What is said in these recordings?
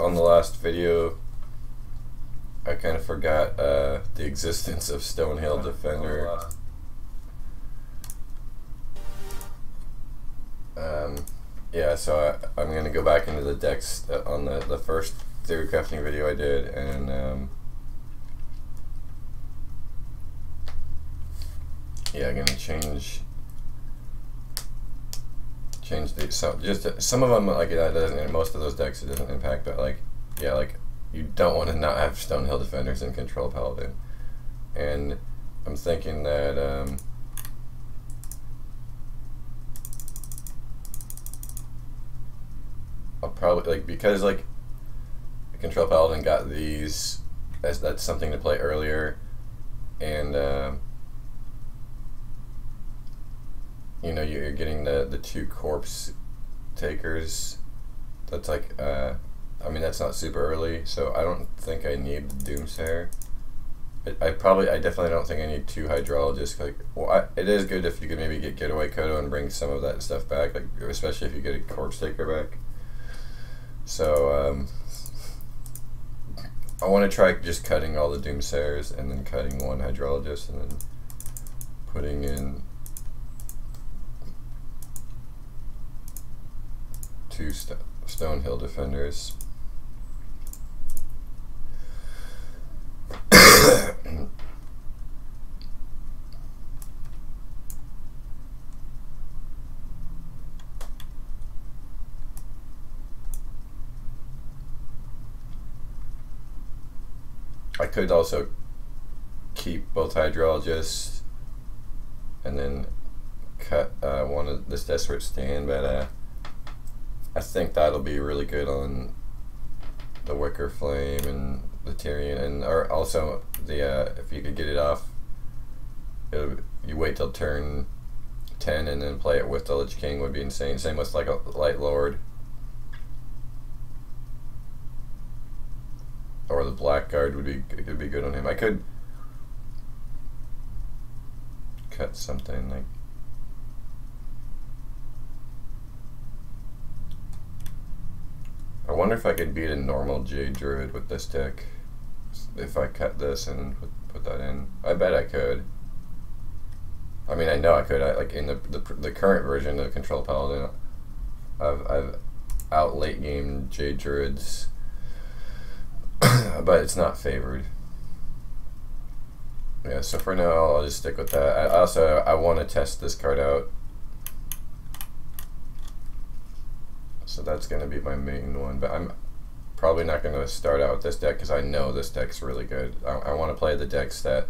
on the last video, I kind of forgot the existence of Stonehill Defender. Yeah, so I'm going to go back into the decks on the first Theorycrafting video I did, and yeah, I'm going to change the, so just some of them, like, that doesn't, most of those decks it doesn't impact, but like, yeah, like, you don't want to not have Stonehill Defenders and Control Paladin. And I'm thinking that I'll probably, like, because like Control Paladin got these, that's something to play earlier, and you know, you're getting the 2 corpse takers. That's like I mean, that's not super early, so I don't think I need the Doomsayer. I definitely don't think I need 2 Hydrologists. Like, well, it is good if you could maybe get Getaway Kodo and bring some of that stuff back, like, especially if you get a Corpse Taker back. So I want to try just cutting all the Doomsayers and then cutting 1 Hydrologist and then putting in 2 Stonehill Defenders. I could also keep both Hydrologists and then cut one of this Desperate Stand, but I think that'll be really good on the Wicker Flame and the Tyrion, and or also the if you could get it off, you wait till turn 10 and then play it with the Lich King would be insane. Same with like a Light Lord or the Blackguard would be good on him. I could cut something like, I wonder if I could beat a normal Jade Druid with this deck if I cut this and put that in. I bet I could. I mean, I know I could. Like in the current version of Control Paladin, I've out late game Jade Druids, but it's not favored. Yeah, so for now I'll just stick with that. I want to test this card out. So that's going to be my main one, but I'm probably not going to start out with this deck because I know this deck's really good. I want to play the decks that,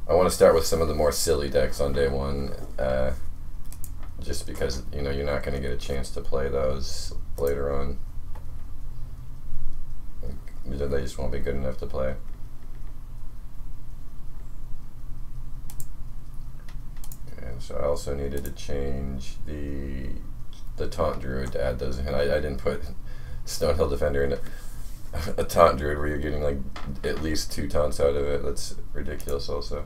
I want to start with some of the more silly decks on day 1, just because, you know, you're not going to get a chance to play those later on. They just won't be good enough to play. And so I also needed to change the Taunt Druid to add those in. I didn't put Stonehill Defender in a Taunt Druid where you're getting like at least 2 taunts out of it. That's ridiculous also.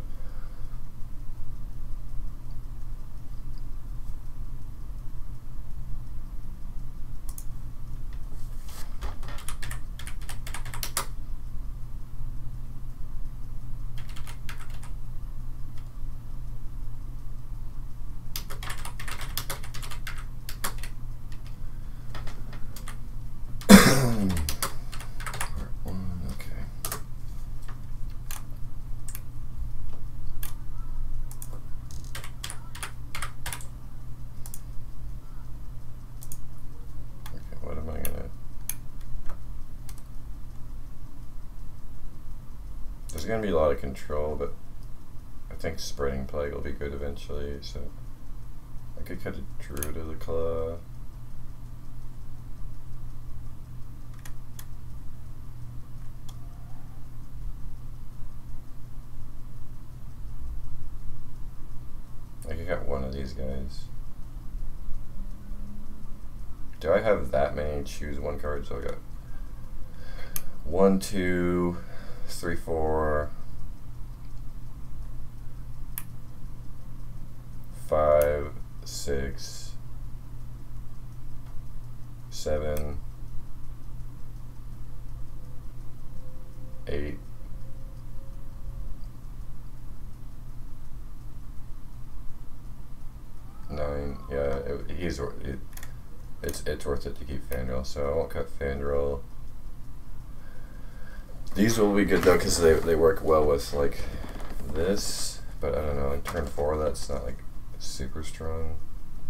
There's going to be a lot of control, but I think Spreading Plague will be good eventually, so I could cut a Druid of the Claw. I could cut one of these guys. Do I have that many choose one cards? So I got 1, 2, 3, 4, 5, 6, 7, 8. Nine. Yeah, it's worth it to keep Fandral, so I won't cut Fandral. These will be good though because they work well with like this, but I don't know. In turn 4, that's not like super strong.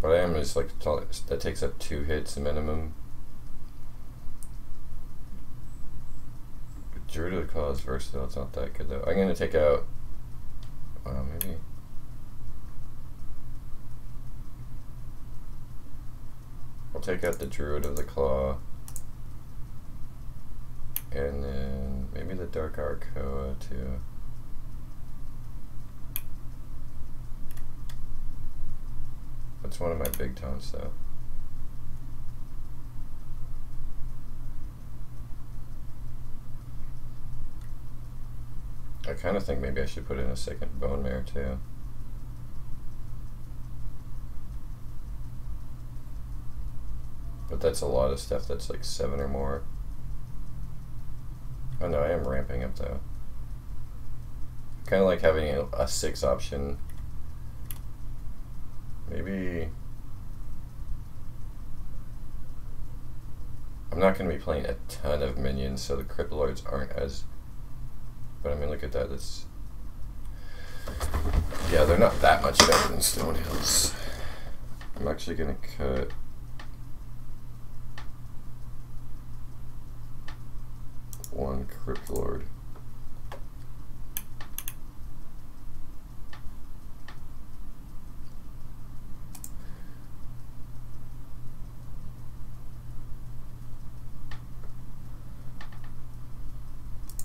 But I am just like that takes up 2 hits minimum. Druid of the Claw is versatile. It's not that good though. I'm gonna take out. Maybe. I'll take out the Druid of the Claw. And then maybe the Dark Arcoa too. That's one of my big taunts though. I kind of think maybe I should put in a second Bone Mare too. But that's a lot of stuff. That's like 7 or more. Oh no, I am ramping up though. Kind of like having a 6 option. Maybe I'm not going to be playing a ton of minions, so the Crypt Lords aren't as. But I mean, look at that. It's yeah, they're not that much better than Stone Hills. I'm actually going to cut. One Crypt Lord.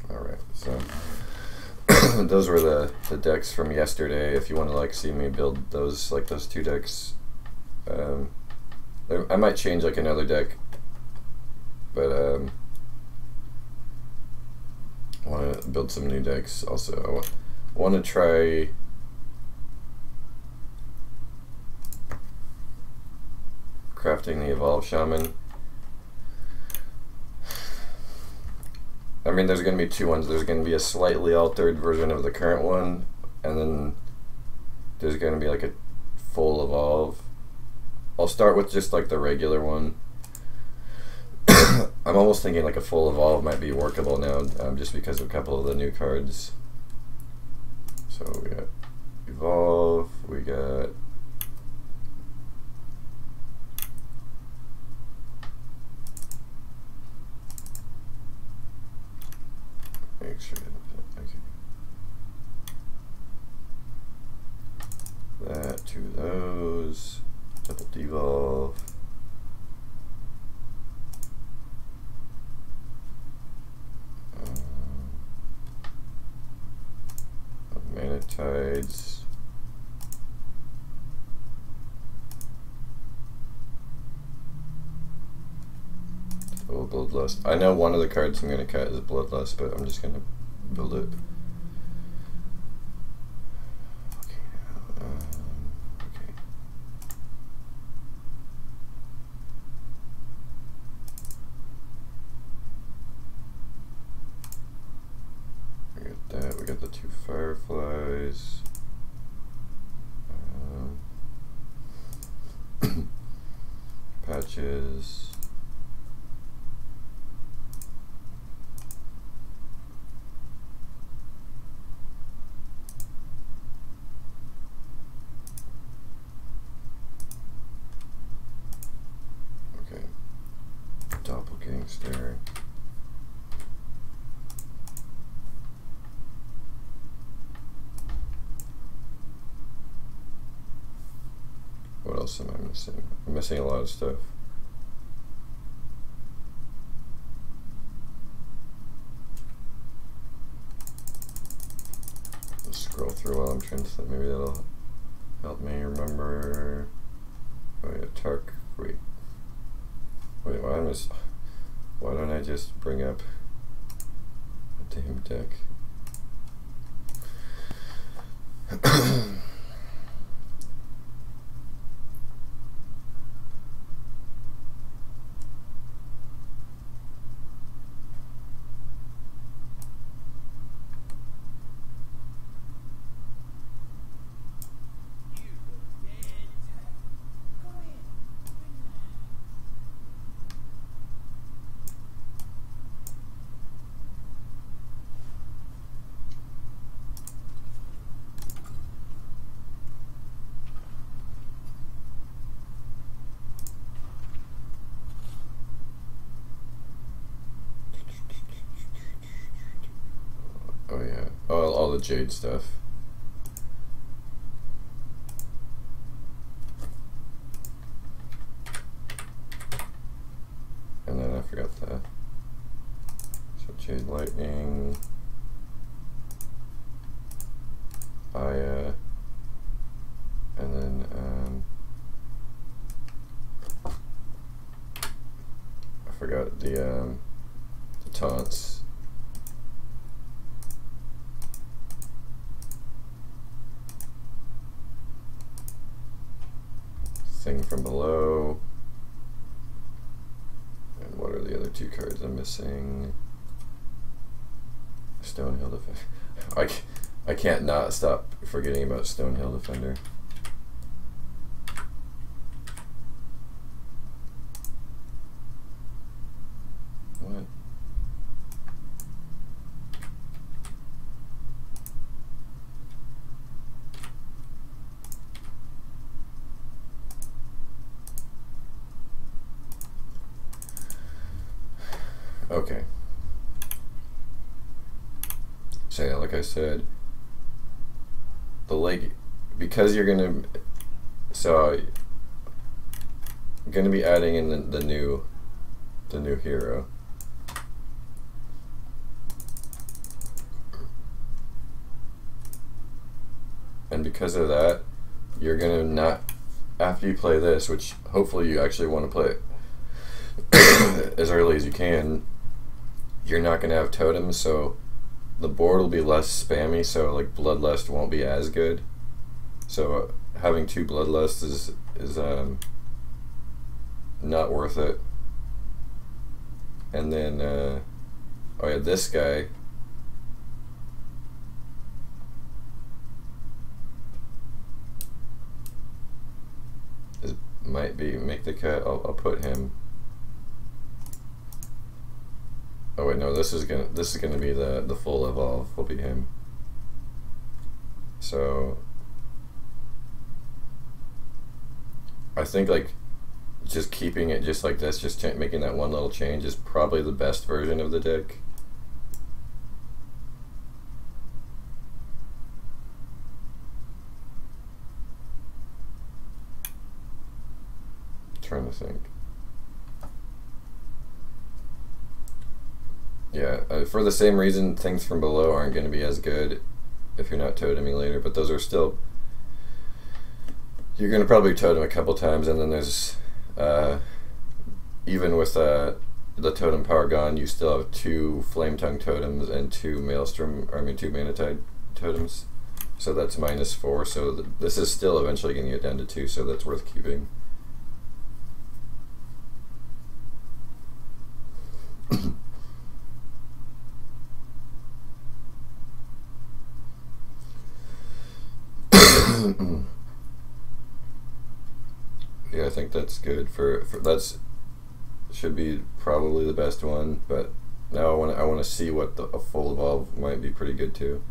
Alright, so those were the decks from yesterday. If you want to like see me build those, like those 2 decks, I might change like another deck, but I want to build some new decks. Also, I want to try crafting the Evolve Shaman. I mean, there's going to be 2 ones. There's going to be a slightly altered version of the current one, and then there's going to be like a full Evolve. I'll start with just like the regular one. I'm almost thinking like a full Evolve might be workable now, just because of a couple of the new cards. So we got Evolve, we got make sure okay. That to those, double devolve. Mana Tides. Oh, Bloodlust. I know one of the cards I'm going to cut is Bloodlust, but I'm just going to build it. Okay, now, okay. We got that. We got the 2 Fireflies. Patches. Okay. Doppelgangster. What else am I missing? I'm missing a lot of stuff. Let's scroll through while I'm trying to think. Maybe that'll help me remember. Oh yeah, Tark. Wait, why don't I just bring up a damn deck? all the jade stuff. And then I forgot the jade lightning, Aya, and then I forgot the taunts. Thing from below. And what are the other two cards I'm missing? Stonehill Defender. I can't not stop forgetting about Stonehill Defender. What? Okay. So yeah, like I said, the lake, because you're gonna, so I'm gonna be adding in the new hero. And because of that, you're gonna not, after you play this, which hopefully you actually want to play as early as you can, you're not gonna have totems, so the board will be less spammy, so like Bloodlust won't be as good. So having 2 Bloodlusts is not worth it. And then oh yeah, this guy might be make the cut. I'll put him. Oh wait, no, this is gonna be the full evolve will be him. So I think like just keeping it just like this, just making that one little change is probably the best version of the deck. I'm trying to think. Yeah, for the same reason, things from below aren't going to be as good if you're not toteming later, but those are still, you're going to probably totem a couple times, and then there's, even with the totem power gone, you still have 2 Flame Tongue totems and 2 Maelstrom, I mean 2 Manatide totems, so that's -4, so this is still eventually going to get down to 2, so that's worth keeping. Yeah, I think that's good for that's should be probably the best one, but now I want to see what a full evolve might be pretty good too.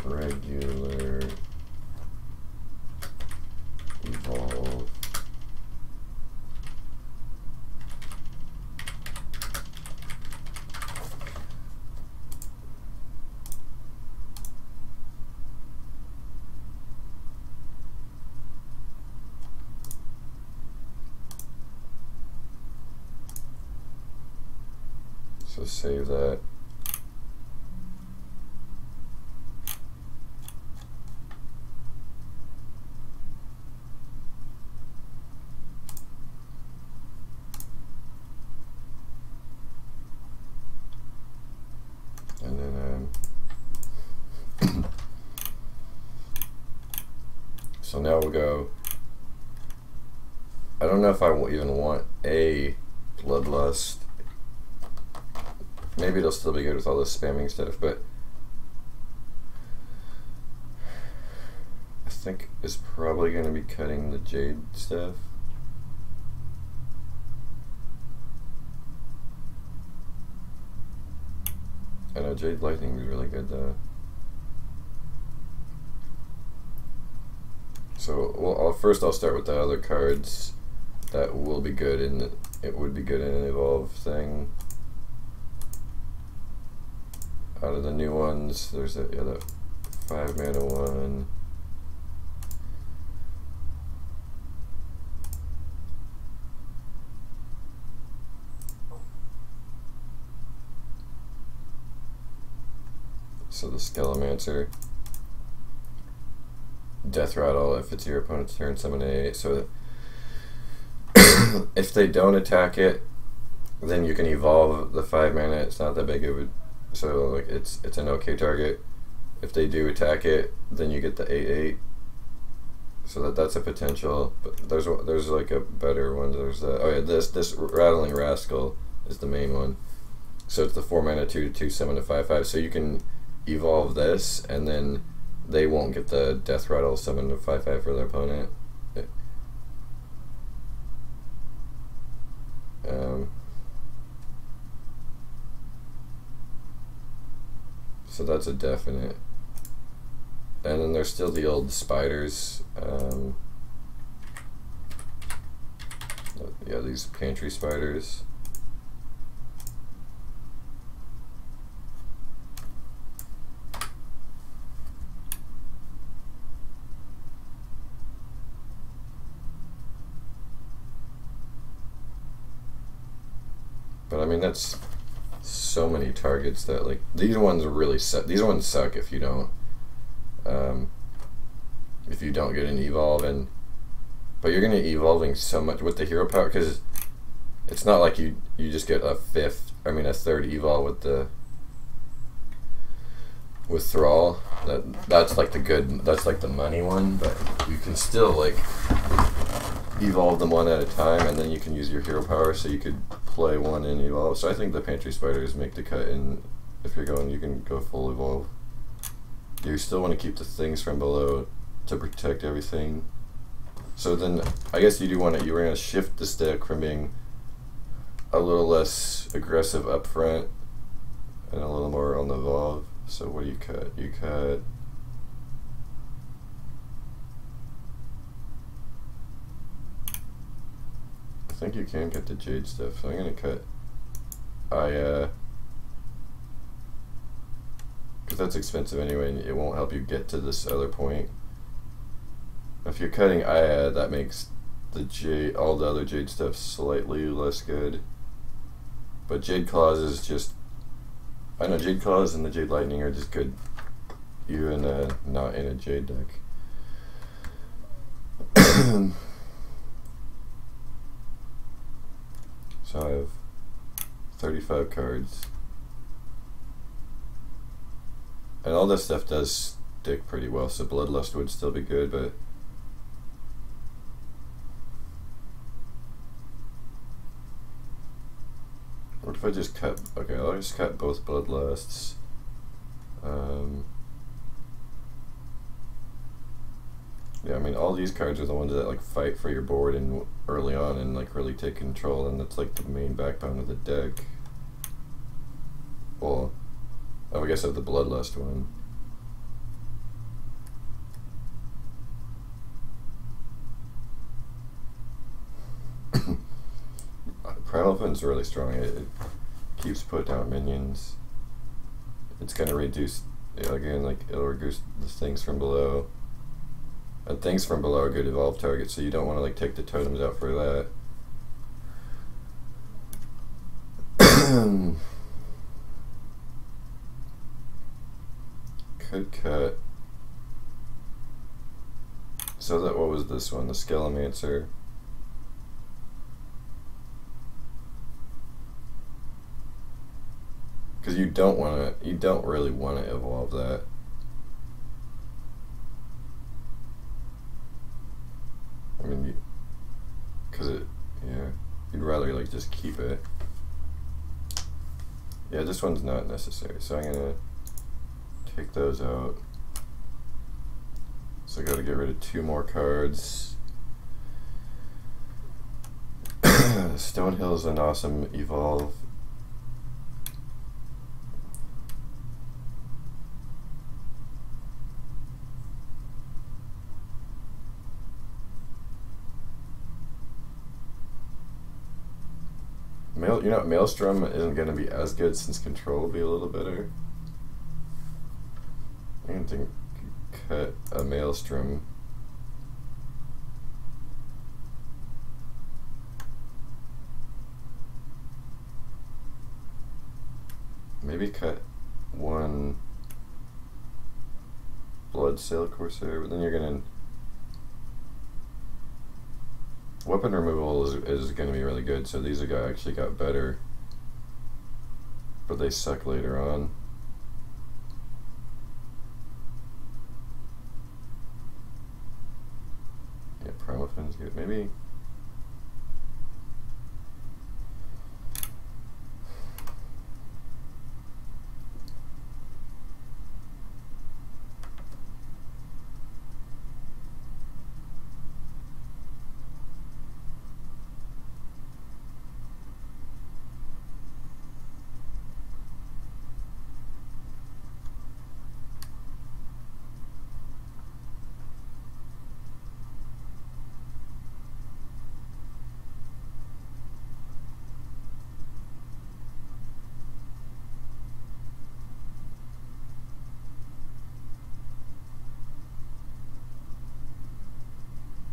Regular evolve. So save that. And then so now we'll go. I don't know if I even want a Bloodlust. Maybe it'll still be good with all this spamming stuff, but I think it's probably going to be cutting the Jade stuff. I know Jade Lightning is really good though. So first I'll start with the other cards that will be good, and it would be good in an evolve thing. out of the new ones, there's that, yeah, that 5 mana one. So the Skelemancer, deathrattle if it's your opponent's turn, summon a. So if they don't attack it, then you can evolve the 5 mana. It's not that big of a, so like it's an okay target. If they do attack it, then you get the 8/8. So that's a potential. But there's like a better one. There's oh yeah, this Rattling Rascal is the main one. So it's the 4 mana 2/2 summon a 5/5. So you can evolve this, and then they won't get the deathrattle summon a 5/5 for their opponent. So that's a definite. And then there's still the old spiders. Yeah, these pantry spiders. But I mean, that's so many targets that, like, these ones really suck. These ones suck if you don't get an evolve, but you're gonna evolving so much with the hero power, because it's not like you just get a third evolve with Thrall. That's like the money one, but you can still like evolve them one at a time, and then you can use your hero power, so you could play one and evolve. So I think the pantry spiders make the cut, and if you're going, you can go full evolve. You still want to keep the things from below to protect everything. So then I guess you were going to shift the stick from being a little less aggressive up front and a little more on the evolve. So what do you cut? You cut I think you can cut the jade stuff, so I'm gonna cut because that's expensive anyway, and it won't help you get to this other point. If you're cutting that makes the jade, all the other jade stuff, slightly less good. But Jade Claws is just, I know Jade Claws and the Jade Lightning are just good, even not in a Jade deck. So I have 35 cards. And all this stuff does stick pretty well, so Bloodlust would still be good, but what if I just cut, okay, I'll just cut both Bloodlusts. Yeah, I mean, all these cards are the ones that like fight for your board and early on and like really take control, and that's like the main backbone of the deck. Well, I guess I have the Bloodlust one. Primal Weapon's really strong. It keeps put down minions. It's gonna reduce, again, like it'll reduce the things from below. And things from below are good evolve targets, so you don't want to like take the totems out for that. Could cut. So that, what was this one? The Skelemancer. Because you don't really want to evolve that. I mean, yeah, you'd rather like just keep it. Yeah, this one's not necessary, so I'm gonna take those out. So I gotta get rid of 2 more cards. Stonehill's an awesome evolve. Maelstrom isn't going to be as good since control will be a little better. Hunting, cut a maelstrom. Maybe cut one bloodsail corsair, but then you're gonna weapon removal is gonna be really good. So these actually got better, but they suck later on. Yeah, primal fin's good. Maybe.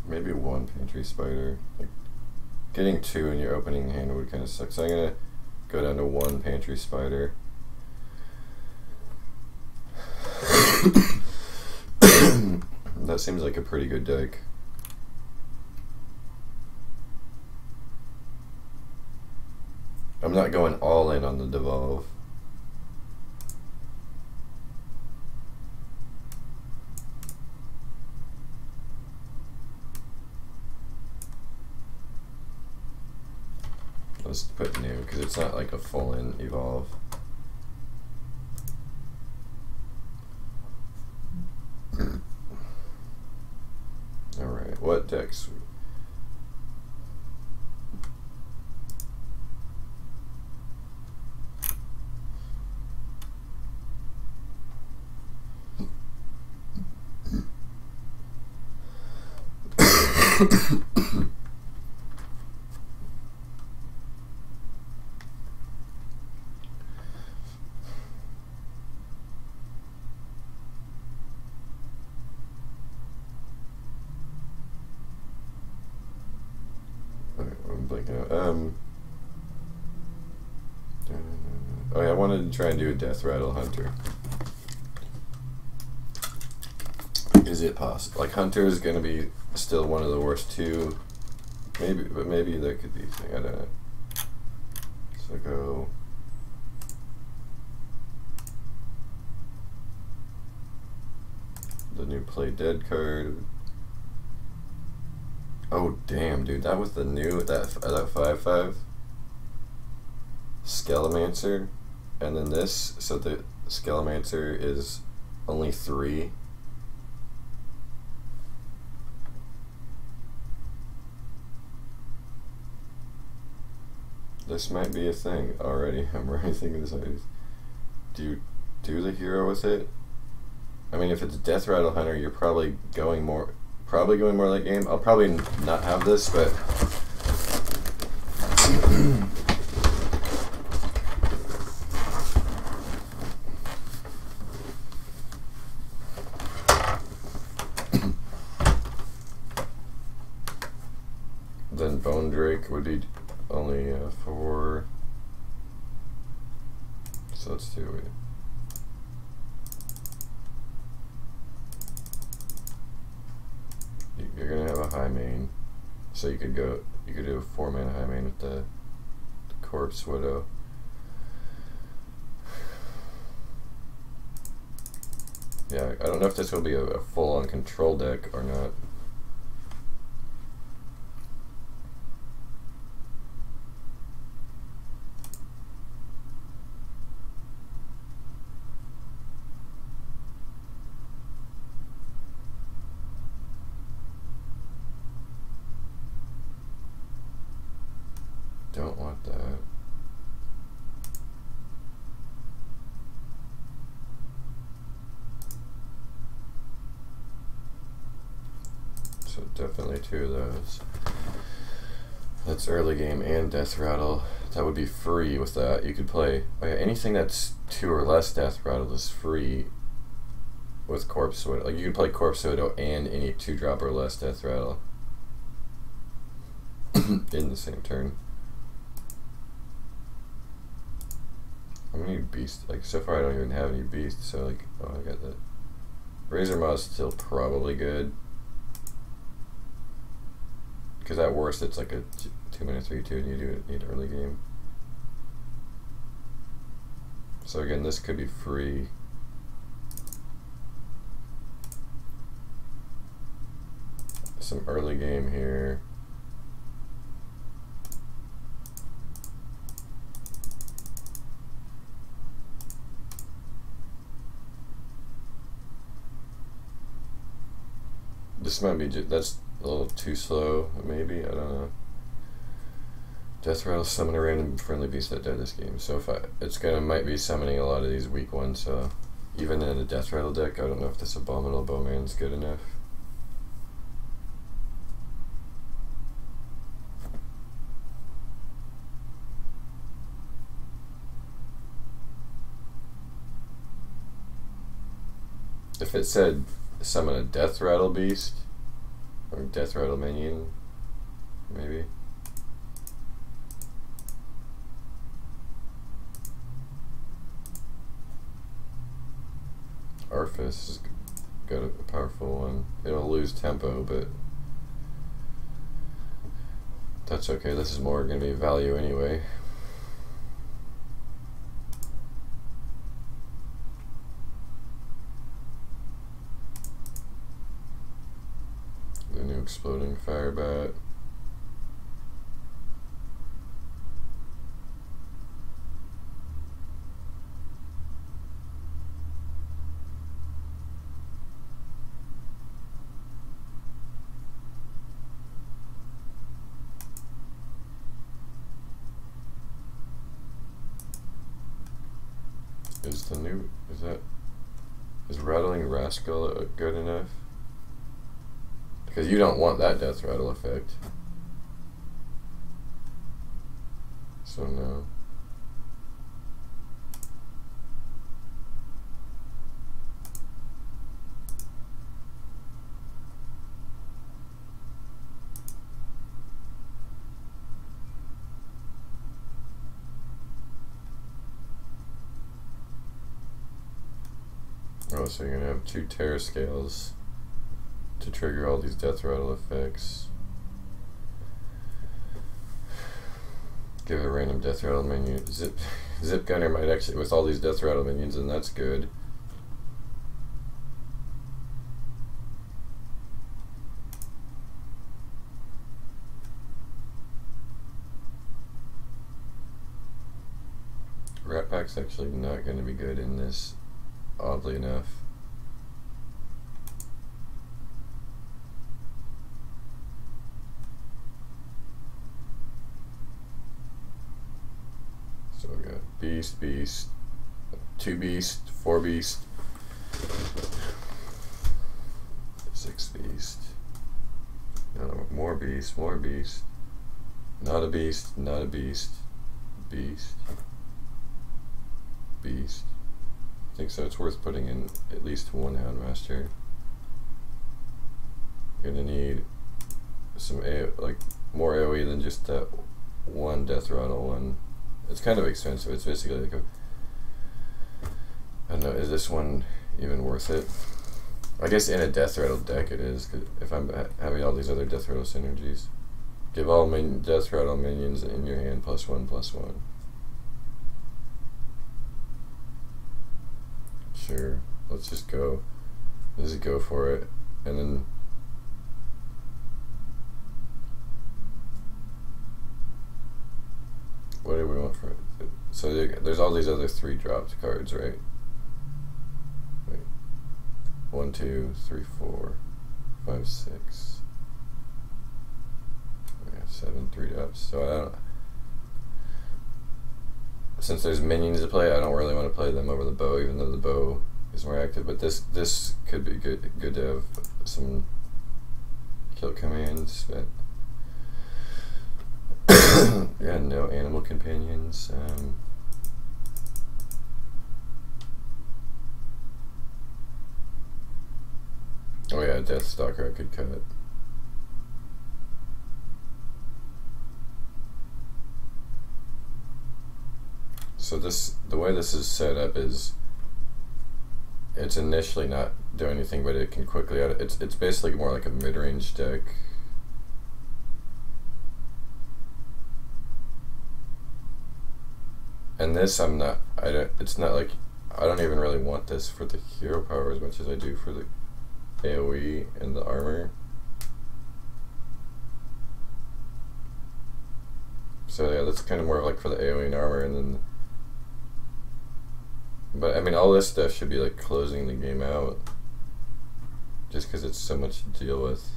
Maybe one pantry spider. Like, getting two in your opening hand would kind of suck. So I'm gonna go down to one pantry spider. That seems like a pretty good deck. I'm not going all in on the devolve. Let's put new, because it's not like a full-in evolve. Alright, what decks? I'm blanking out. Oh yeah, I wanted to try and do a deathrattle hunter. Is it possible? Like, hunter is going to be still one of the worst two. Maybe, but maybe there could be a thing. I don't know. So go. The new play dead card. Oh damn, dude! That was the new that 5/5 Skelemancer, and then this. So the Skelemancer is only 3. This might be a thing already. I'm already thinking this. Do you do the hero with it? I mean, if it's Deathrattle Hunter, you're probably going more late game. I'll probably not have this, but then Bone Drake would be only 4. So let's do it. You're gonna have a high main, so you could do a 4-mana high main with the Corpse Widow. Yeah, I don't know if this will be a full-on control deck or not. Don't want that. So definitely 2 of those. That's early game and Deathrattle. That would be free with that. You could play anything that's 2 or less Deathrattle is free with Corpse Widow. Like you can play Corpse Widow and any 2-drop or less deathrattle in the same turn. I'm gonna need beast. Like so far, I don't even have any beasts. So like, oh, I got that. Razor Maw's still probably good because at worst it's like a 2-mana 3/2, and you do need early game. So again, this could be free. Some early game here. This might be that's a little too slow, maybe, I don't know. Deathrattle, summon a random friendly beast that died this game. So if might be summoning a lot of these weak ones, so even in a Deathrattle deck, I don't know if this Abominable Bowman's good enough. If it said summon a Deathrattle beast or Deathrattle minion, maybe. Arthas has got a powerful one. It'll lose tempo, but that's okay. This is more going to be value anyway. The new Exploding Firebat. Is Rattling Rascal good enough? Because you don't want that Deathrattle effect. So no. Oh, so you're gonna have 2 Terror Scales to trigger all these Deathrattle effects. Give a random Deathrattle minion. Zip Gunner might actually, with all these Deathrattle minions, and that's good. Rat Pack's actually not going to be good in this, oddly enough. So we got Beast, 2 Beast, 4 Beast, 6 Beast, no, more Beast, not a Beast, Beast. I think so. It's worth putting in at least 1 Houndmaster. You're gonna need some more AoE than just that 1 Deathrattle one. It's kind of expensive. It's basically like a, I don't know, is this one even worth it? I guess in a Deathrattle deck it is, 'cause if I'm having all these other Deathrattle synergies. Give all Deathrattle minions in your hand +1/+1. Sure, let's just go. Let's just go for it, and then what do we want for it? So there's all these other 3-dropped cards, right? Wait, 1, 2, 3, 4, 5, 6. We got 7 3-drops. So I don't. Since there's minions to play, I don't really want to play them over the bow, even though the bow is more active. But this could be good to have some kill commands. But yeah, no animal companions. Oh yeah, Deathstalker I could cut. So the way this is set up is it's initially not doing anything, but it can quickly it's basically more like a mid-range deck. And this it's not like, I don't even really want this for the hero power as much as I do for the AoE and the armor. So yeah, that's kind of more like for the AoE and armor, and then, but I mean all this stuff should be like closing the game out, just because it's so much to deal with.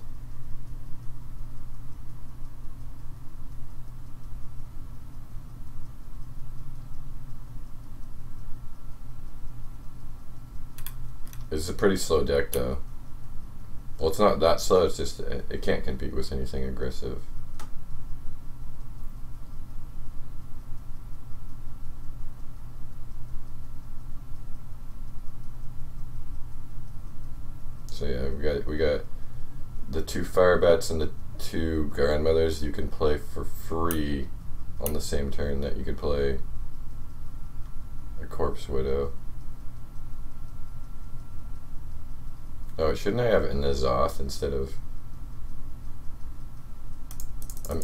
It's a pretty slow deck though. Well, it's not that slow, it's just it can't compete with anything aggressive. So yeah, we got the 2 fire bats and the 2 grandmothers you can play for free on the same turn that you could play a corpse widow. Oh, shouldn't I have it in N'Zoth instead of...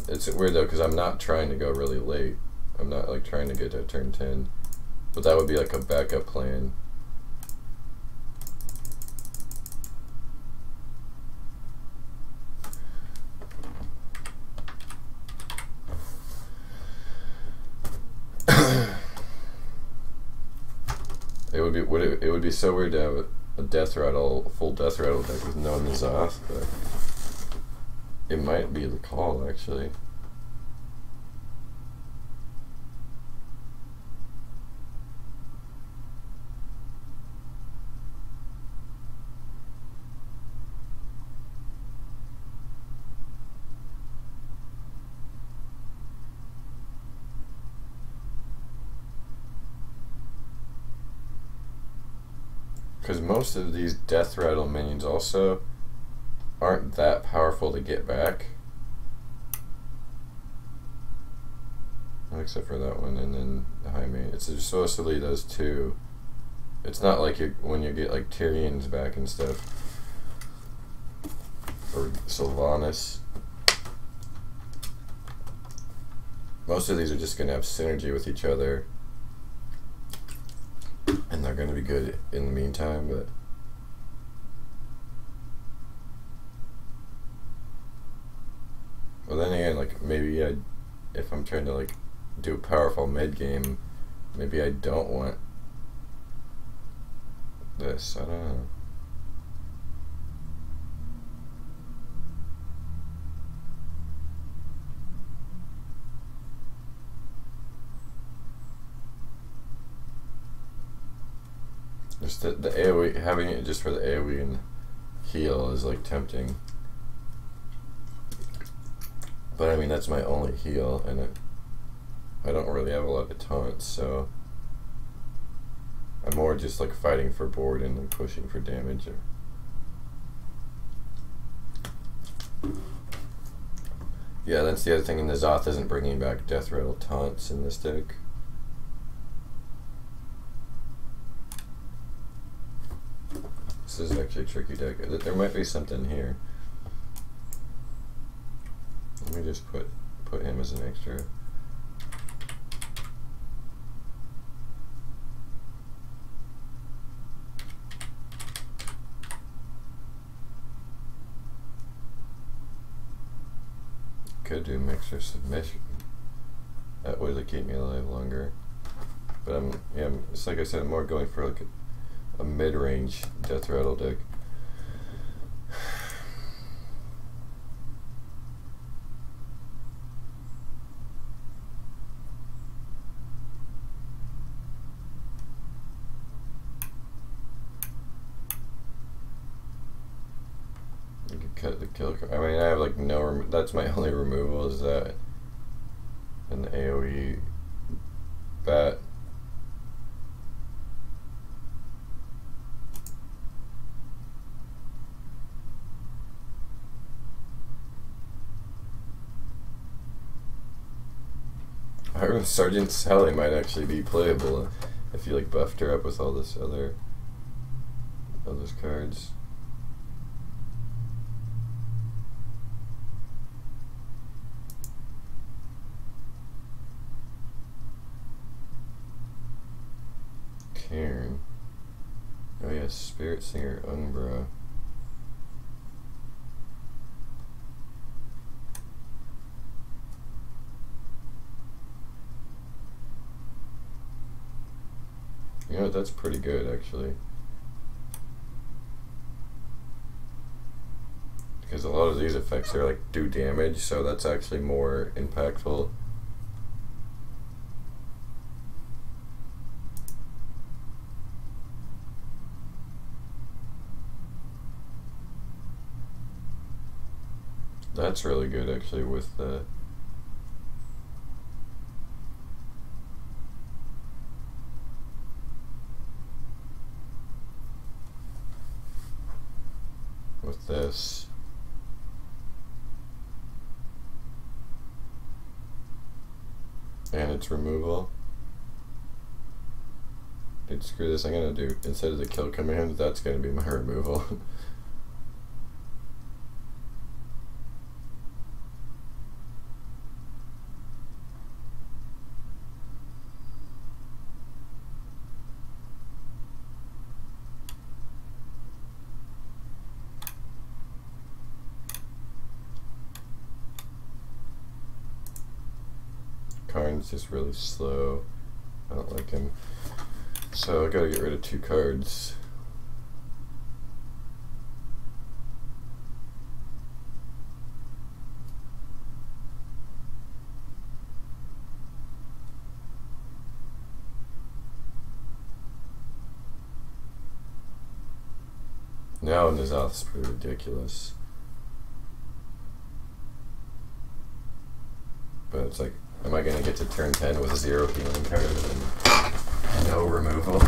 it's weird though, because I'm not trying to go really late. I'm not like trying to get to turn 10. But that would be like a backup plan. It would be so weird to have a deathrattle, full deathrattle deck with no N'Zoth, but it might be the call actually. Because most of these deathrattle minions also aren't that powerful to get back. Except for that one, and then the high main. It's supposed to lead those 2. It's not like when you get like Tyrion's back and stuff. Or Sylvanas. Most of these are just going to have synergy with each other. And they're going to be good in the meantime, but... Well, then again, like, maybe if I'm trying to, like, do a powerful mid-game, maybe I don't want this. I don't know. Just the AoE, having it just for the AoE and heal is like tempting. But I mean, that's my only heal, and I don't really have a lot of taunts, so I'm more just like fighting for board and like pushing for damage. Yeah, that's the other thing, and the N'Zoth isn't bringing back deathrattle taunts in this deck. This is actually a tricky deck. There might be something here. Let me just put him as an extra. Could do mixer submission. That would like keep me alive longer. But it's like I said, I'm more going for like a mid-range deathrattle deck. You could cut the kill. I mean, I have like no. That's my only removal is that, and the AOE bat. I heard Sergeant Sally might actually be playable if you like buffed her up with all this all those cards. Cairn. Oh yeah, Spirit Singer Umbra. You know what, that's pretty good actually. Because a lot of these effects are like do damage, so that's actually more impactful. That's really good actually with the this. And its removal. Dude, screw this. I'm gonna do, instead of the kill command, that's gonna be my removal. Karn's just really slow. I don't like him. So I gotta get rid of 2 cards. Now Nazoth's pretty ridiculous. But it's like, am I gonna get to turn 10 with a 0 healing card and no removal?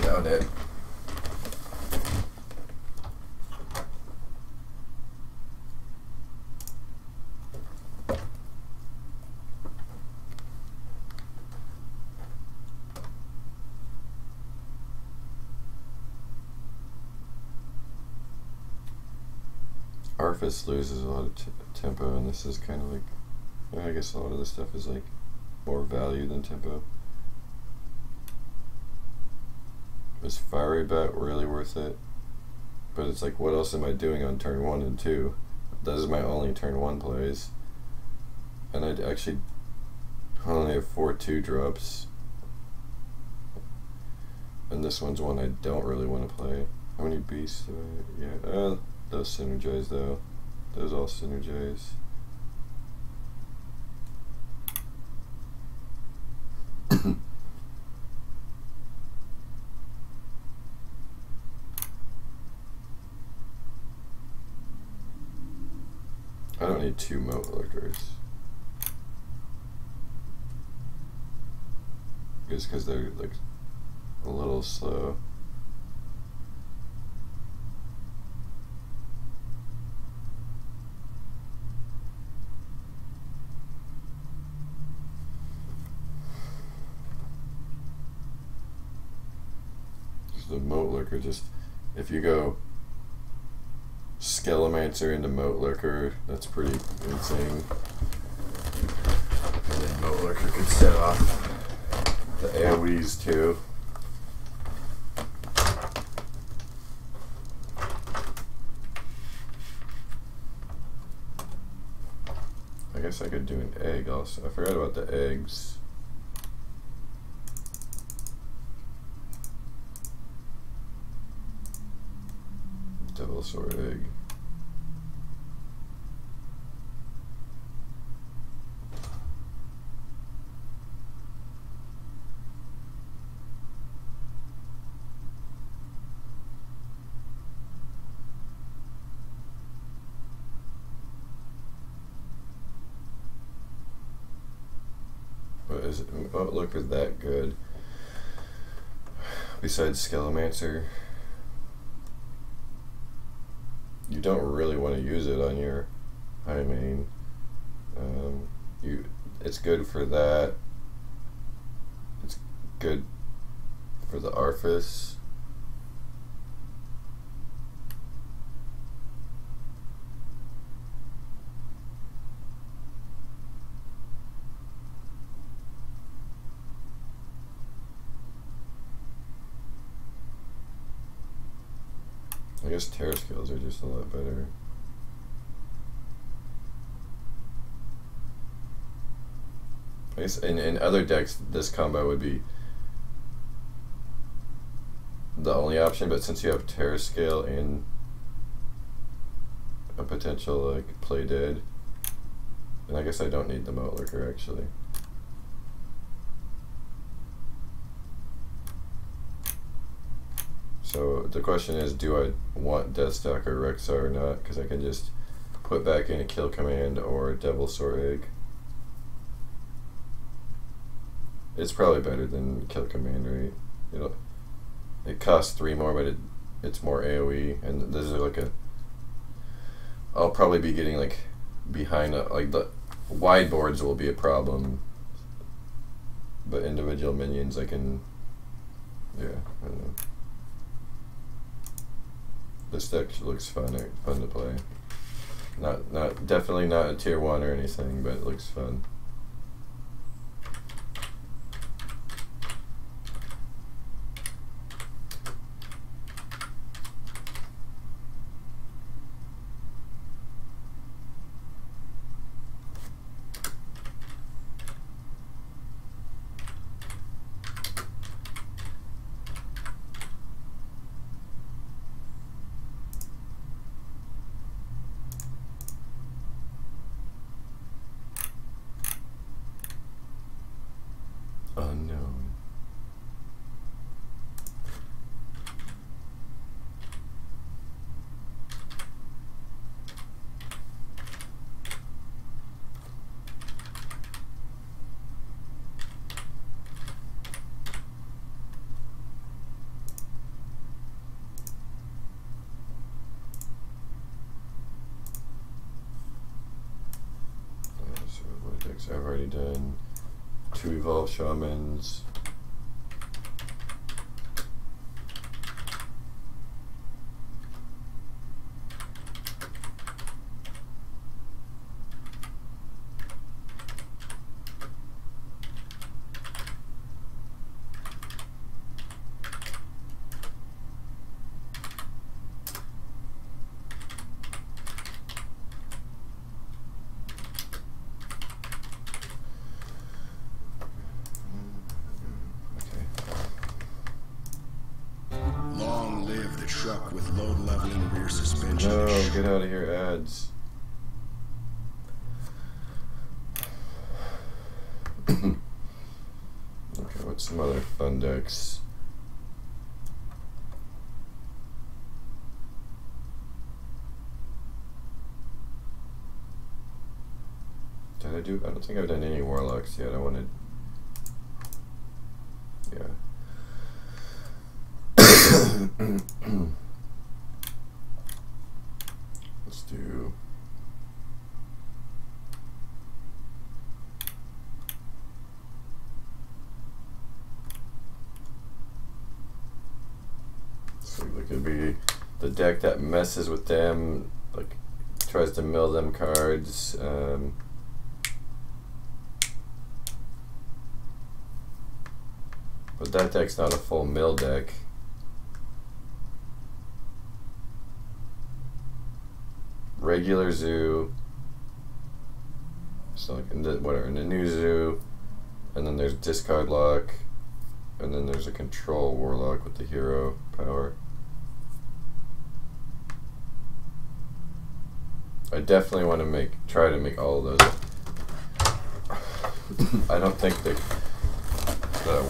Doubt it. Arthas loses a lot of tempo, and this is kind of like, I guess a lot of this stuff is like more value than tempo. Is Fiery Bat really worth it? But it's like, what else am I doing on turn 1 and 2? This is my only turn 1 plays. And I actually only have 4 2-drops. And this one's one I don't really want to play. How many beasts do I... Yeah, those synergize though. Those all synergize. I don't need 2 moat lurkers. Just because they're like a little slow. The moat lurker, just if you go Skelemancer into moat lurker, that's pretty insane. And then moat lurker could set off the AoEs too. I guess I could do an egg also. I forgot about the eggs. Devil Sword Egg. But is it, oh, look at that good. besides Skelemancer. You don't really want to use it on your high main. It's good for that. It's good for the Arthas. I guess Terror skills are just a lot better. I guess in other decks, this combo would be the only option, but since you have Terror Scale and a potential like Play Dead, then I guess I don't need the Moat Lurker actually. So the question is, do I want Deathstalker or Rexar or not? Because I can just put back in a Kill Command or Devilsaur Egg. It's probably better than Kill Command, right? It costs 3 more, but it's more AoE, and this is like I'll probably be getting like behind like the wide boards will be a problem, but individual minions I can, yeah, I don't know. This deck looks fun to play. Not definitely not a tier 1 or anything, but it looks fun. Unknown. So what decks I've already done. 2 evolve shamans. Truck with load leveling rear suspension. No, get out of here, ads. Okay, what's some other fun decks? Did I do? I don't think I've done any warlocks yet. I wanted. Yeah. Let's do. So it could be the deck that messes with them, like tries to mill them cards. But that deck's not a full mill deck. Regular zoo, so like in the new zoo, and then there's discard lock, and then there's a control warlock with the hero power. I definitely want to try to make all of those. I don't think the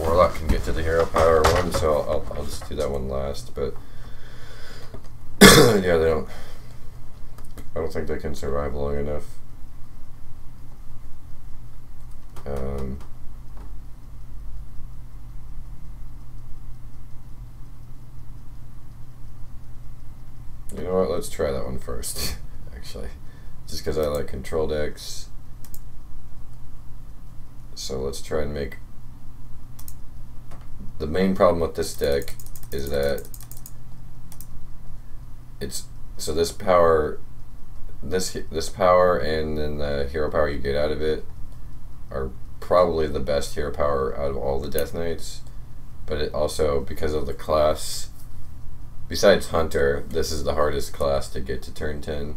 warlock can get to the hero power one, so I'll just do that one last. But yeah, they don't. I don't think they can survive long enough. know what? Let's try that one first. Actually, just because I like control decks. So let's try and make. The main problem with this deck is that it's so this power and then the hero power you get out of it are probably the best hero power out of all the Death Knights, but it also, because of the class, besides Hunter, this is the hardest class to get to turn 10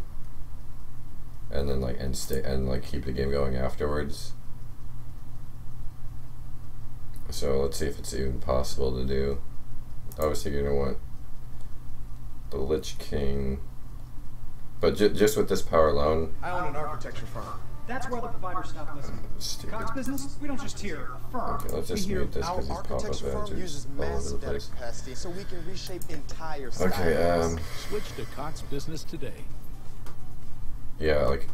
and then like and keep the game going afterwards. So let's see if it's even possible to do. Obviously you're gonna want the Lich King, but just with this power alone. I own an architecture firm. That's where the providers stop listening. Cox business, we don't just hear a firm. Okay, let's just mute this because these pop-up ads are all over the place. Capacity so we can reshape entire styles. Okay, switch to Cox business today. Yeah, like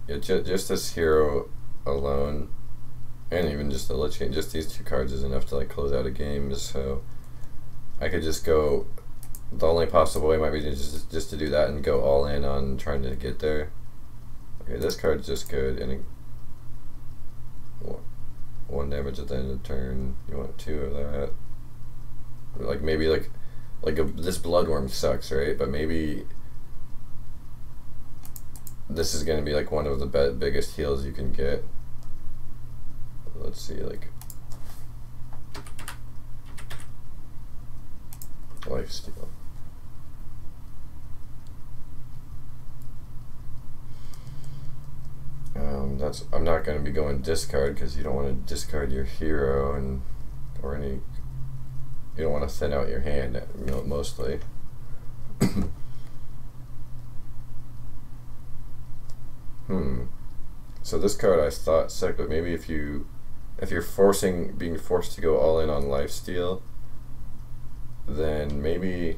just this hero alone, and even just the Lich King, just these two cards is enough to like close out a game. So I could just go. The only possible way might be just to do that and go all in on trying to get there. Okay, this card's just good, and one damage at the end of the turn. You want 2 of that. Like maybe this Bloodworm sucks, right? But maybe this is gonna be like one of the biggest heals you can get. Let's see, like lifesteal. I'm not going to be going discard because you don't want to discard your hero you don't want to thin out your hand, mostly. So this card I thought sucked, but maybe if you're being forced to go all in on lifesteal, then maybe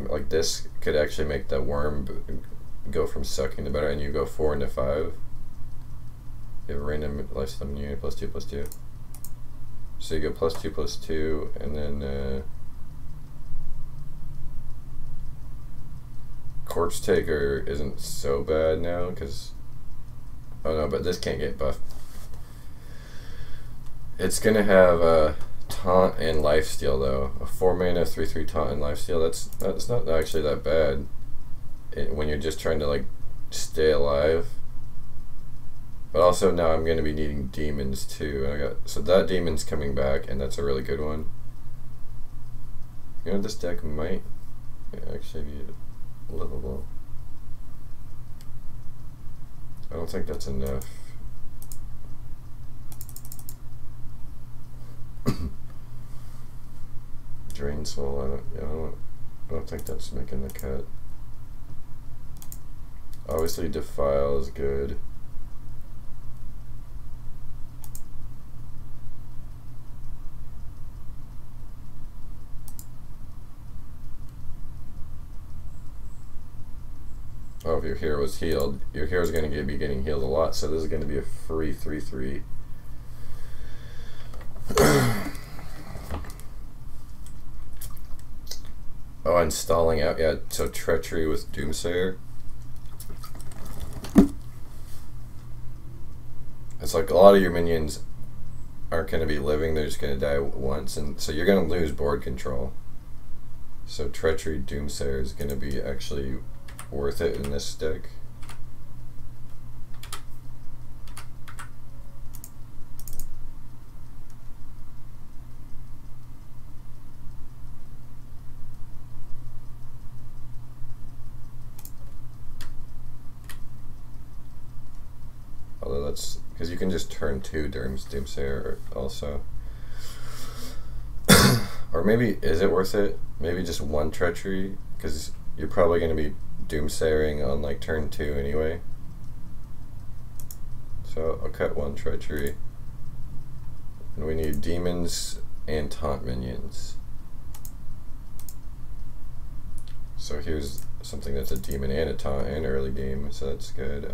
like this could actually make the worm go from sucking to better, and you go 4 into 5. You have a random lifesteal unit +2/+2. So you go +2/+2, and then Corpse Taker isn't so bad now because oh no, but this can't get buffed. It's gonna have taunt and lifesteal though. A 4-mana 3/3 taunt and lifesteal. That's not actually that bad when you're just trying to like stay alive. But also now I'm gonna be needing demons too. And so that demon's coming back, and that's a really good one. You know, this deck might actually be livable. I don't think that's enough. Drain Soul, I don't think that's making the cut. Obviously Defile is good. Oh, if your hero was healed, your hero's going to be getting healed a lot, so this is going to be a free 3/3. Oh, and stalling out, yeah, so Treachery with Doomsayer. It's like a lot of your minions aren't going to be living, they're just going to die once, and so you're going to lose board control. So Treachery Doomsayer is going to be actually worth it in this deck. Although that's because you can just turn 2 Doomsayer also. Or maybe, is it worth it? Maybe just 1 Treachery, because you're probably going to be Doomsayering on like turn 2 anyway. So I'll cut 1 Treachery. And we need demons and taunt minions. So here's something that's a demon and a taunt and early game, so that's good.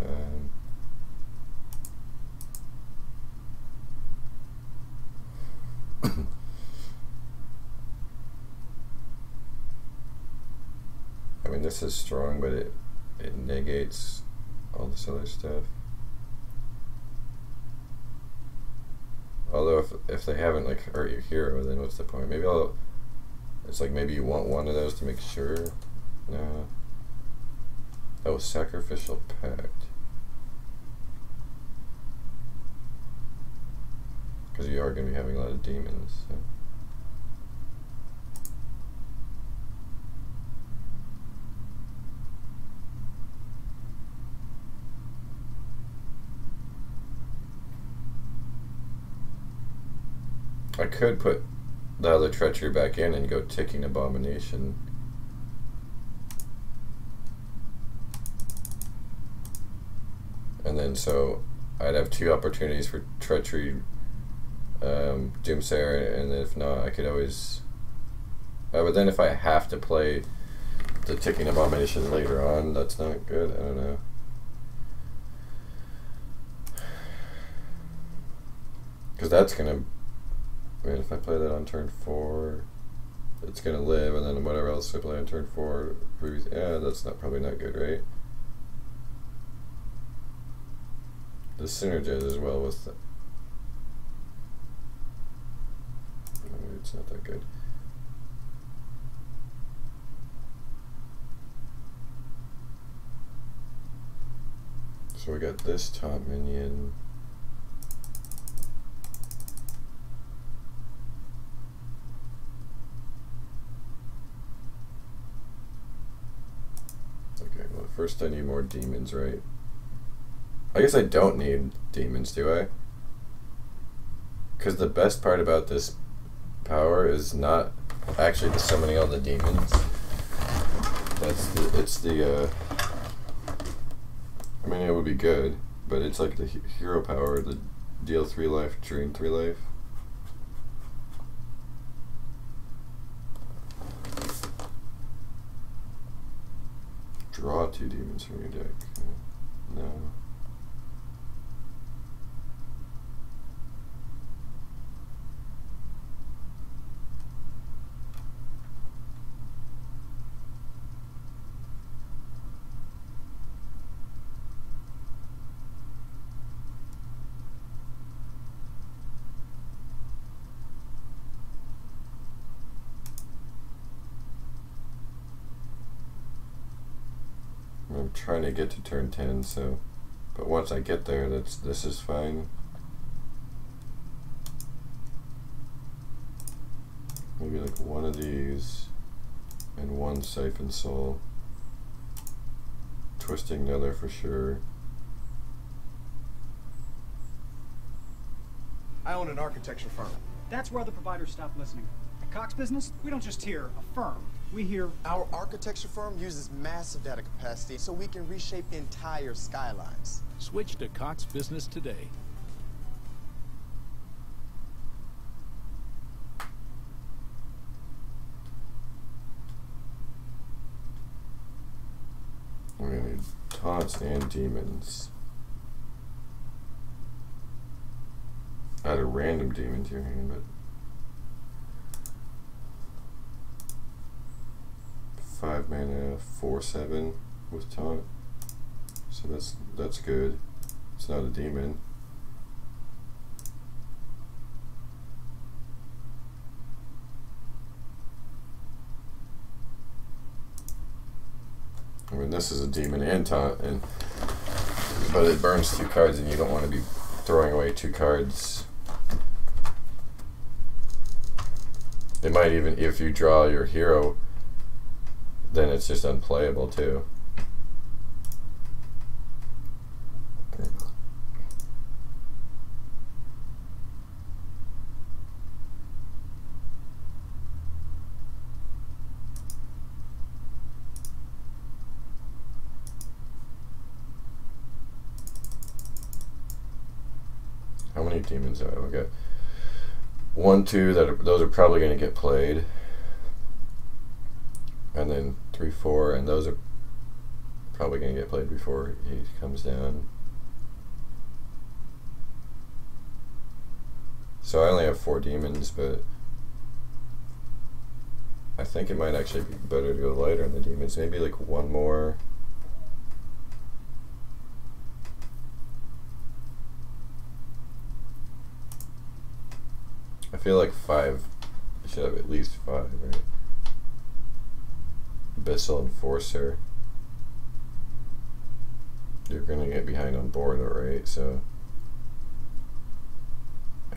I mean, this is strong, but it negates all this other stuff. Although if they haven't like hurt your hero, then what's the point? Maybe it's like maybe you want one of those to make sure. No. Oh, sacrificial pact. Because you are going to be having a lot of demons. So. I could put the other treachery back in and go ticking abomination. And then so I'd have 2 opportunities for treachery, doomsayer, and if not, I could always. But then if I have to play the ticking abomination later on, that's not good. I don't know. Because that's gonna. I mean, if I play that on turn 4, it's gonna live, and then whatever else I play on turn 4, yeah, that's probably not good, right? The synergize as well with. It's not that good. So we got this top minion. Okay, well first I need more demons, right? I guess I don't need demons, do I? Because the best part about this power is not actually the summoning all the demons. I mean, it would be good, but it's like the hero power, the deal 3 life, drain 3 life. Draw 2 demons from your deck. No. I'm trying to get to turn 10, so, but once I get there, this is fine. Maybe like one of these and 1 Siphon Soul. Twisting Nether for sure. I own an architecture firm. That's where other providers stop listening. At Cox Business, we don't just hear affirm. We hear. Our architecture firm uses massive data capacity so we can reshape entire skylines. Switch to Cox Business today. We're gonna need taunts and demons. Add a random demon to your hand, but 5 mana, 4/7 with taunt. So that's good. It's not a demon. I mean, this is a demon and taunt, but it burns 2 cards, and you don't want to be throwing away 2 cards. It might even, if you draw your hero, then it's just unplayable too. How many demons do I have? Okay. 1, 2, those are probably going to get played. And then 3, 4, and those are probably going to get played before he comes down. So I only have 4 demons, but I think it might actually be better to go lighter on the demons. Maybe like 1 more. I feel like 5. You should have at least 5, right? Abyssal Enforcer. You're gonna get behind on board, alright? So,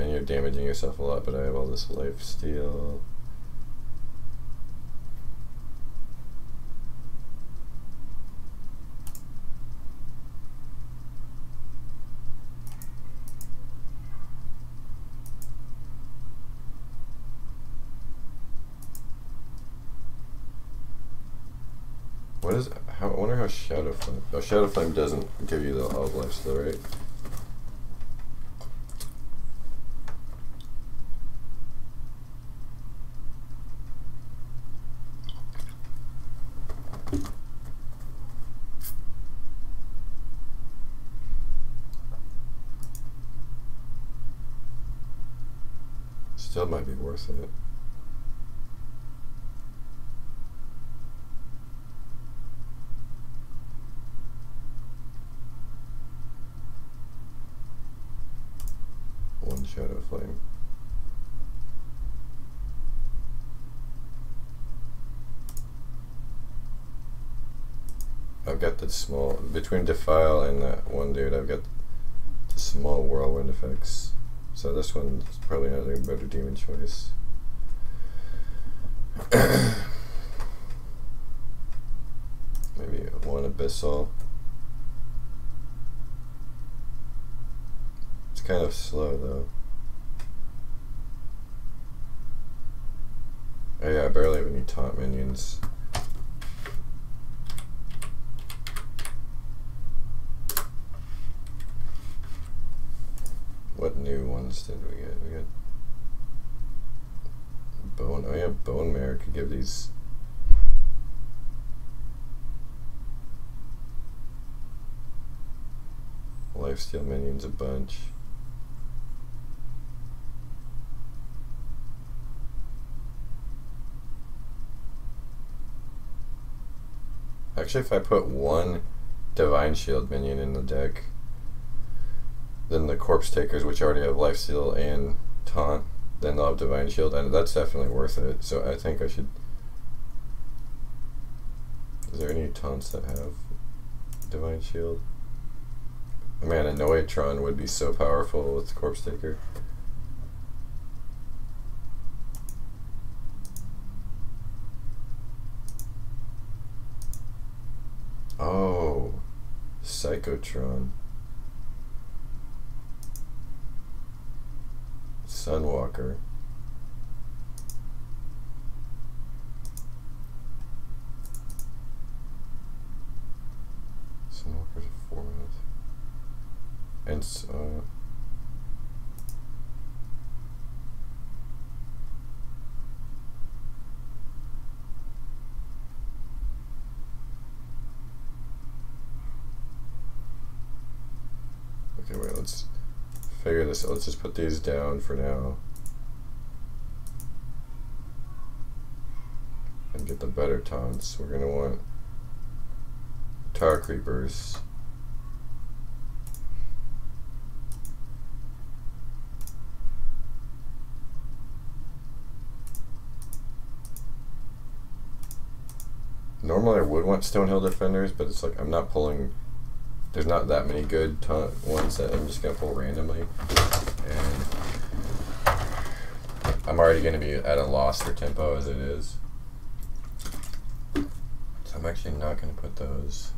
and you're damaging yourself a lot, but I have all this lifesteal. What is? I wonder how Shadow Flame. Oh, Shadow Flame doesn't give you the all of lifesteal, right? Still might be worth it. One Shadow Flame. I've got the small, between Defile and that one dude, I've got the small whirlwind effects. So this one's probably not a better demon choice. Maybe 1 Abyssal. It's kind of slow though. Oh yeah, I barely have any taunt minions. What new ones did we get? We got Bone. Oh yeah, Bone Mare could give these. Lifesteal minions a bunch. Actually, if I put 1 Divine Shield minion in the deck, then the Corpse Takers, which already have Lifesteal and Taunt, then they'll have Divine Shield, and that's definitely worth it. So I think I should. Is there any taunts that have Divine Shield? Man, a Noetron would be so powerful with Corpse Taker. Oh, Psychotron. Sunwalker. Sunwalker's 4 minutes. And okay, wait, let's figure this out. Let's just put these down for now and get the better taunts. We're gonna want Tar Creepers. Normally I would want Stonehill Defenders, but it's like I'm not pulling. There's not that many good ones that I'm just gonna pull randomly, and I'm already gonna be at a loss for tempo as it is. So I'm actually not gonna put those.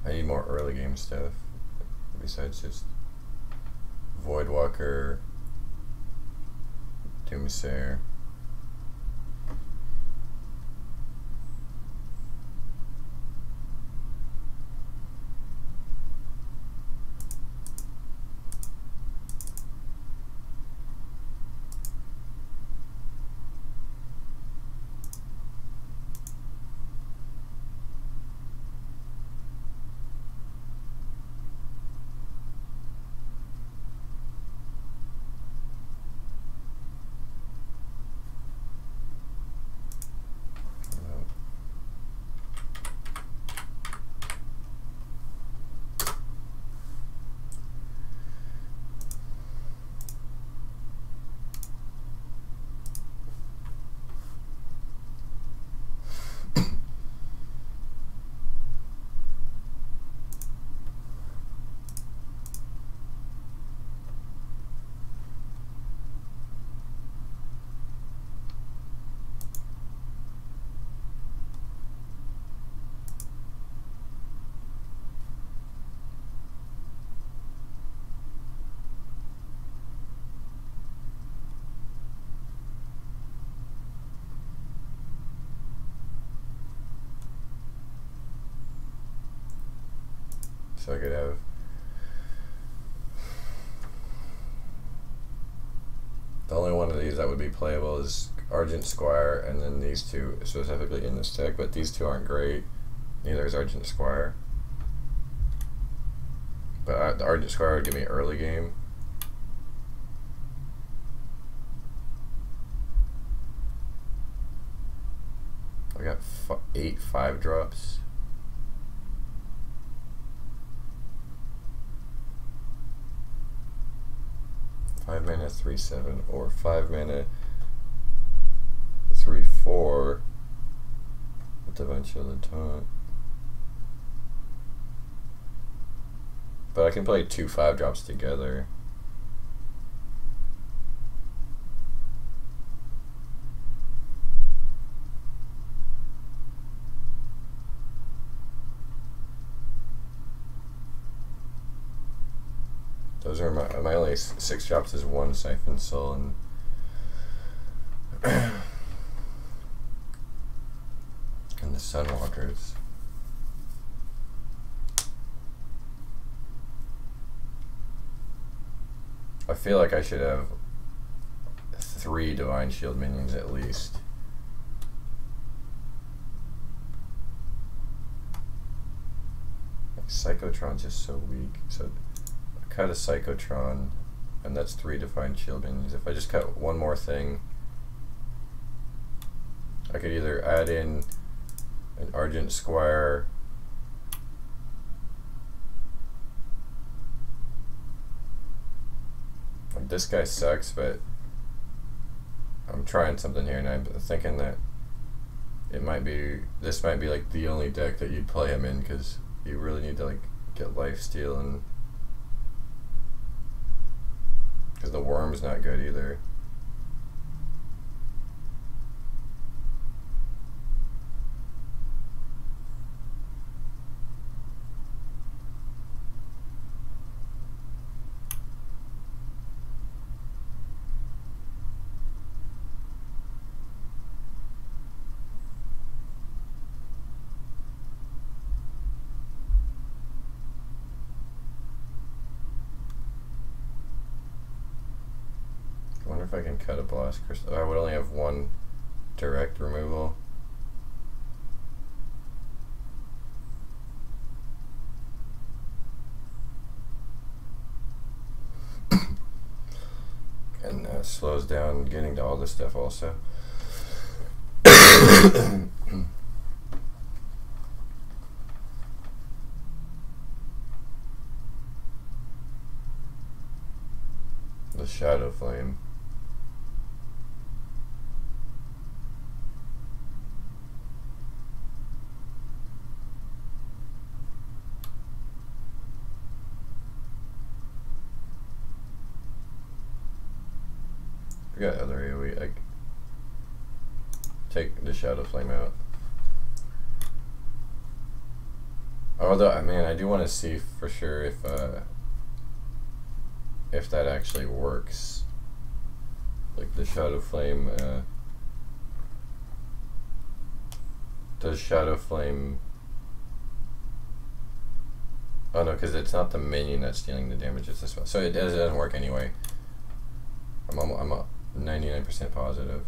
I need more early game stuff besides just Voidwalker, Doomsayer. So I could have the only one of these that would be playable is Argent Squire, and then these two specifically in this deck, but these two aren't great. Neither is Argent Squire. But the Argent Squire would give me early game. I got 8 5-drops. Five mana 3/7 or 5 mana 3/4 with the Eventual the Taunt. But I can play 2 5-drops together. Those are my only 6 drops is 1 Siphon Soul and and the Sunwalkers. I feel like I should have 3 Divine Shield minions at least. Like Psychotron's just so weak. So I cut a Psychotron, and that's 3 Divine Shield minions. If I just cut one more thing, I could either add in an Argent Squire, like this guy sucks, but I'm trying something here, and I'm thinking that this might be like the only deck that you'd play him in, because you really need to like get lifesteal, and because the Worm's not good either. I wonder if I can cut a Blast Crystal. I would only have 1 direct removal. And slows down getting to all this stuff also. The Shadow Flame. I got other AoE. I take the Shadow Flame out. Although, I mean, I do want to see for sure if that actually works. Like the Shadow Flame. Does Shadow Flame? Oh no, because it's not the minion that's dealing the damage. It's this one. So it doesn't work anyway. I'm 99% positive.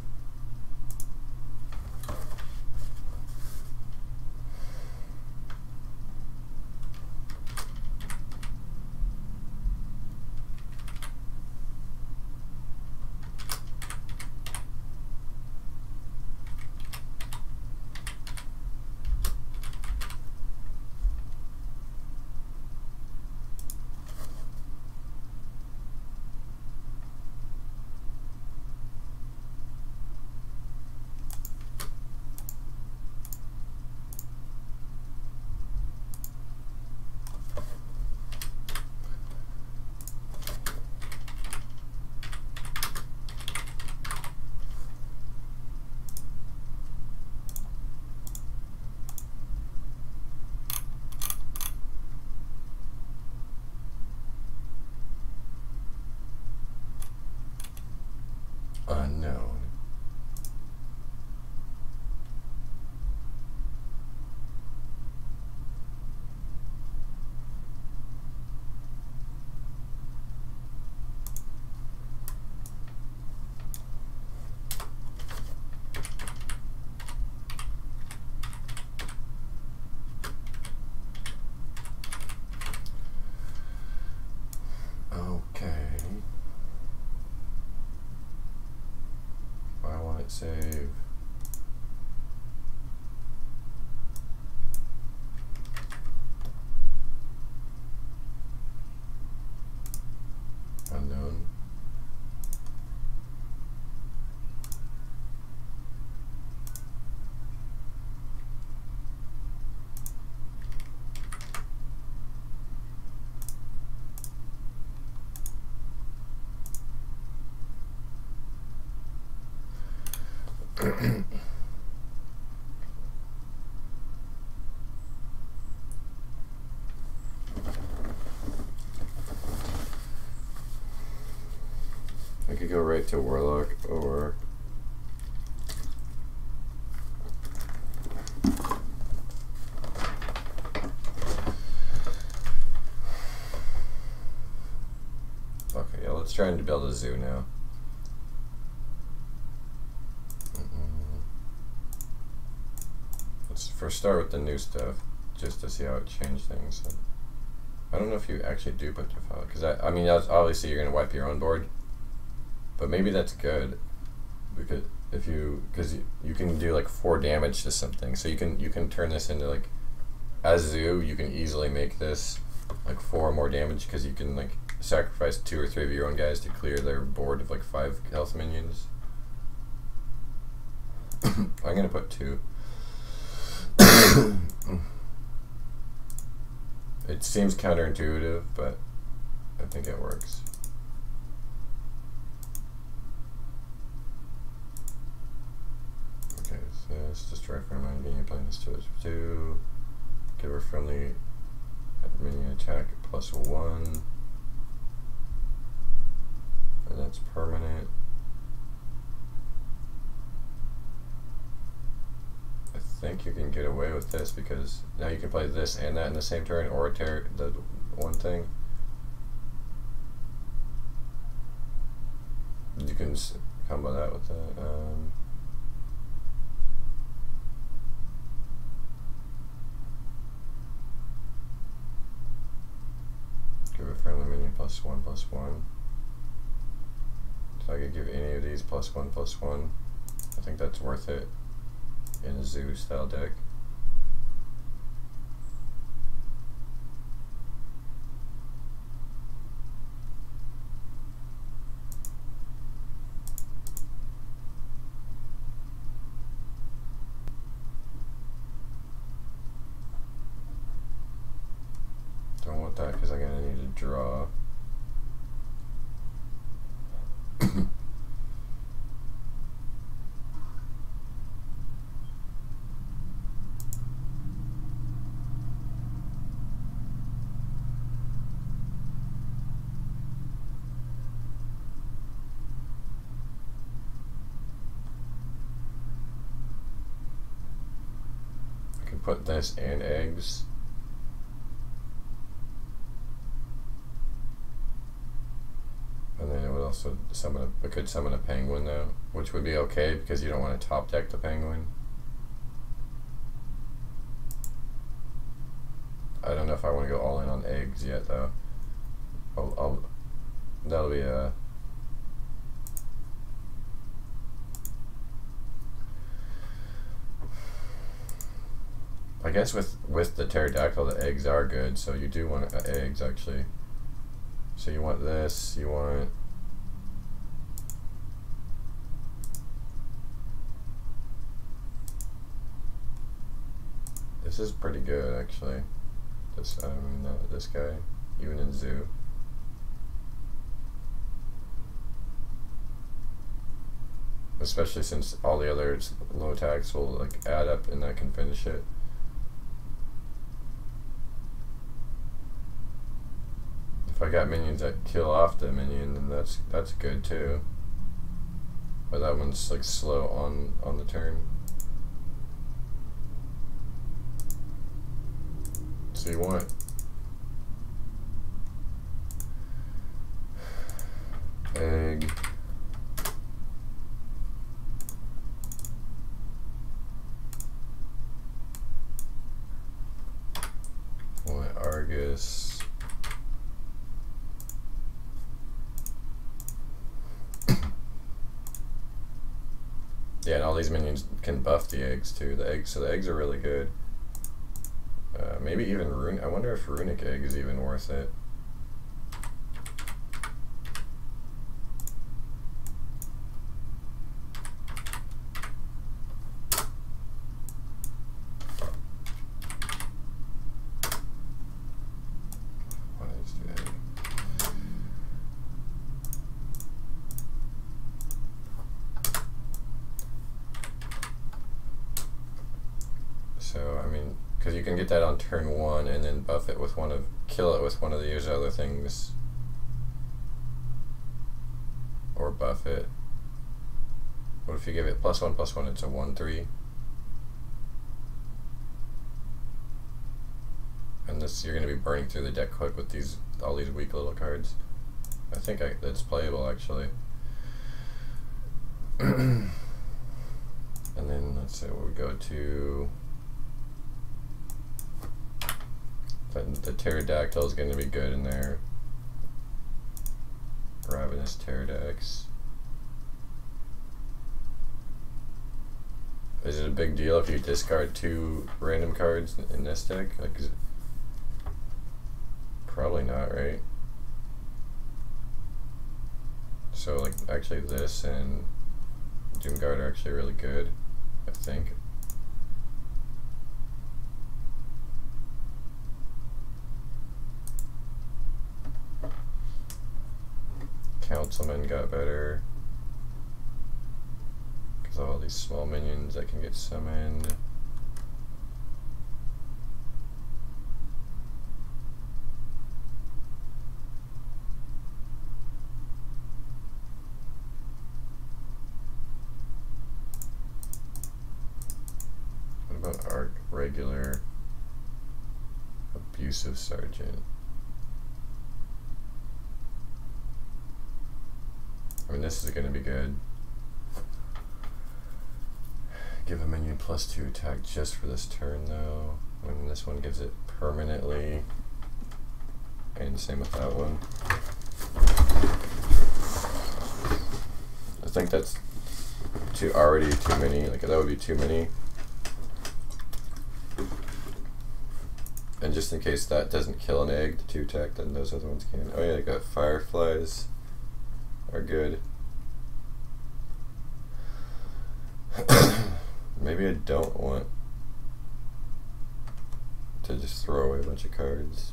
Let's save. Unknown. I could go right to warlock or okay, yeah, let's try and build a zoo now. Let's first start with the new stuff, just to see how it changed things. I don't know if you actually do put your file, because I mean, obviously you're gonna wipe your own board, but maybe that's good, because if you can do like 4 damage to something, so you can turn this into like, as zoo you can easily make this like 4 more damage, because you can like sacrifice 2 or 3 of your own guys to clear their board of like 5 health minions. I'm gonna put 2. It seems counterintuitive, but I think it works. Okay, so let's destroy friendly minion, apply this to it 2. Give her friendly minion attack +1. And that's permanent. I think you can get away with this because now you can play this and that in the same turn, or tear the one thing. You can combo that with that. Give a friendly minion +1/+1. So I could give any of these +1/+1. I think that's worth it in a zoo style deck. Don't want that because I'm gonna need to draw. Put this and eggs. And then it would also summon it could summon a penguin though, which would be okay because you don't want to top deck the penguin. I don't know if I want to go all in on eggs yet though. That'll be a I guess with the pterodactyl, the eggs are good, so you do want eggs actually. So you want this, you want this is pretty good actually. This this guy, even in zoo. Especially since all the other low attacks will like add up and that can finish it. If I got minions that kill off the minion, then that's good too. But that one's like slow on the turn. So you want egg. Want Argus. Yeah, and all these minions can buff the eggs too. So the eggs are really good. Maybe even rune. I wonder if runic egg is even worth it. So I mean, because you can get that on turn 1 and then buff it with kill it with one of these other things, or buff it. What if you give it +1/+1? It's a 1/3, and this you're going to be burning through the deck quick with all these weak little cards. I think that's playable actually. And then let's say we go to. The pterodactyl is going to be good in there. Ravenous pterodax. Is it a big deal if you discard 2 random cards in this deck? Like, probably not, right? So, like, actually this and Doomguard are actually really good, I think. Councilman got better because of all these small minions that can get summoned. What about our regular abusive sergeant? I mean, this is going to be good. Give a minion +2 attack just for this turn, though. When this one gives it permanently. And same with that one. I think that's already too many. Like, that would be too many. And just in case that doesn't kill an egg, the 2 attack, then those other ones can. Oh yeah, I got fireflies. Are good. Maybe I don't want to just throw away a bunch of cards.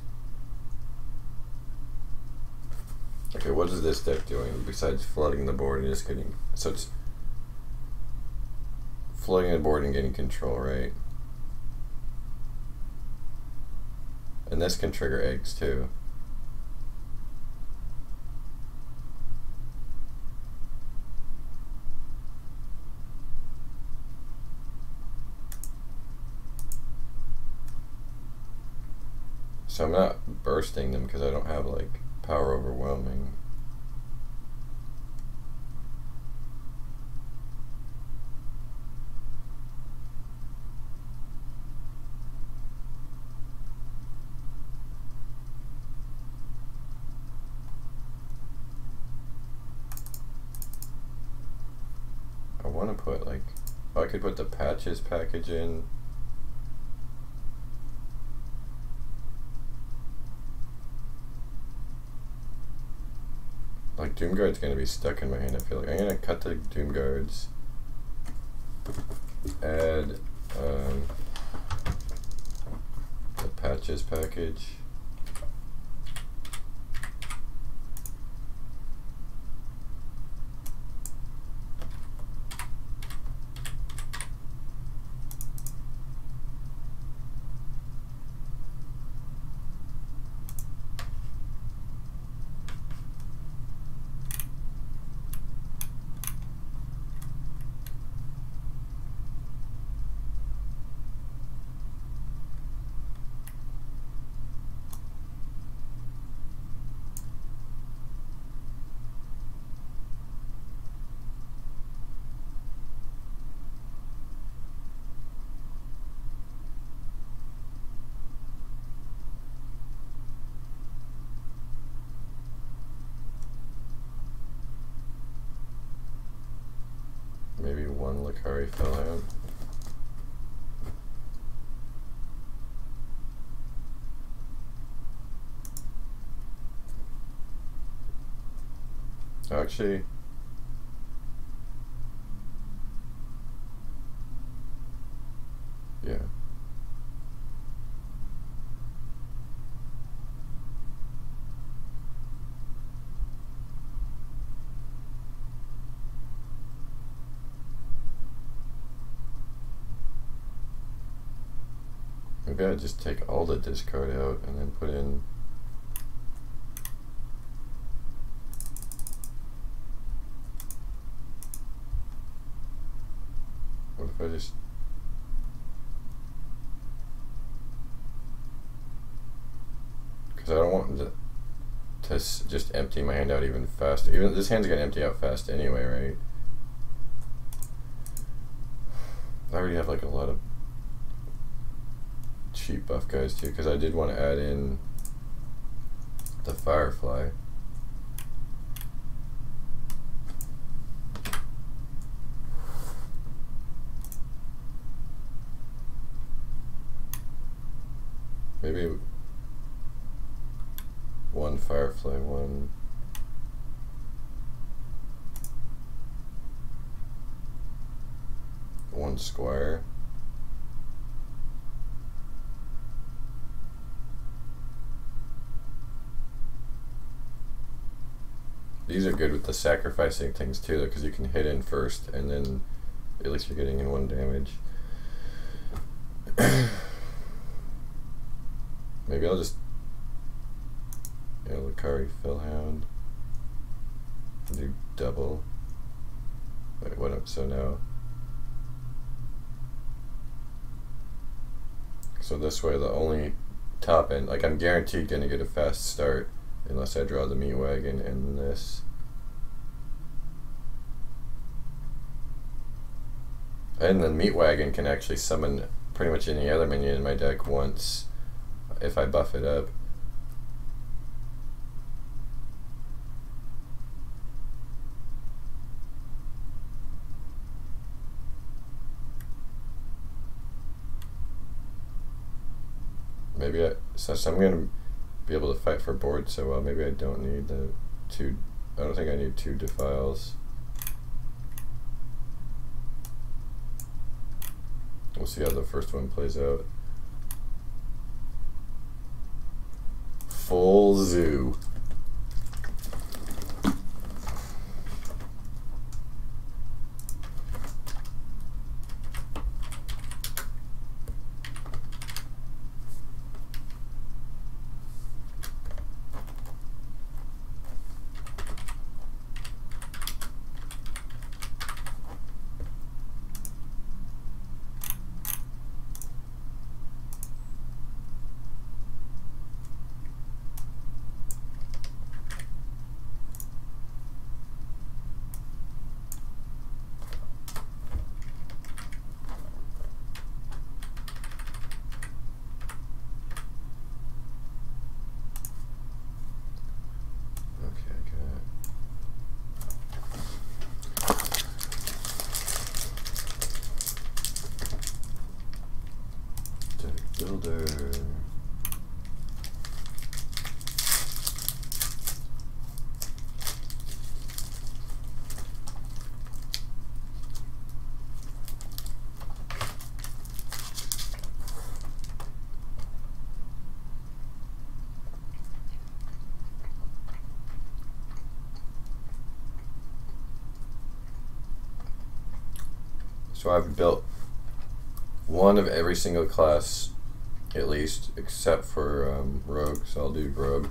Okay, what is this deck doing besides flooding the board and just getting... So it's flooding the board and getting control, right? And this can trigger eggs too. So I'm not bursting them because I don't have like power overwhelming. I want to put like, I could put the patches package in. Like, Doomguard's gonna be stuck in my hand, I feel like. I'm gonna cut the Doomguards. Add the patches package. Lakari fell out. Actually, yeah. Maybe I just take all the discard out and then put in what if I just because I don't want to just empty my hand out even faster. Even this hand's gonna empty out fast anyway, right? I already have like a lot of cheap buff guys too, because I did want to add in the Firefly. Maybe one Firefly, one Squire. These are good with the sacrificing things too, because you can hit in first and then at least you're getting in 1 damage. Maybe I'll just, you know, Lakari Fellhound, do double. Wait, what up? So now, so this way the only top end, like I'm guaranteed gonna get a fast start unless I draw the meat wagon and this. And the meat wagon can actually summon pretty much any other minion in my deck once if I buff it up. Maybe so I'm gonna be able to fight for board so well. Maybe I don't need the 2. I don't think I need 2 defiles. We'll see how the first one plays out. Full zoo. Builder. So I've built one of every single class at least, except for rogue, so I'll do rogue.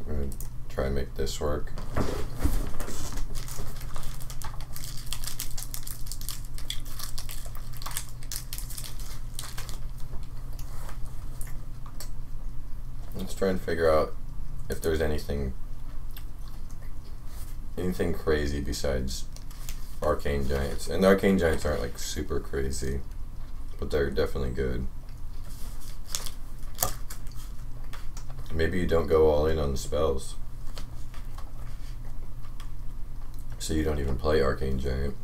I'm going to try and make this work. Let's try and figure out if there's anything crazy besides Arcane Giants. And the Arcane Giants aren't like super crazy, but they're definitely good. Maybe you don't go all in on the spells, so you don't even play Arcane Giant.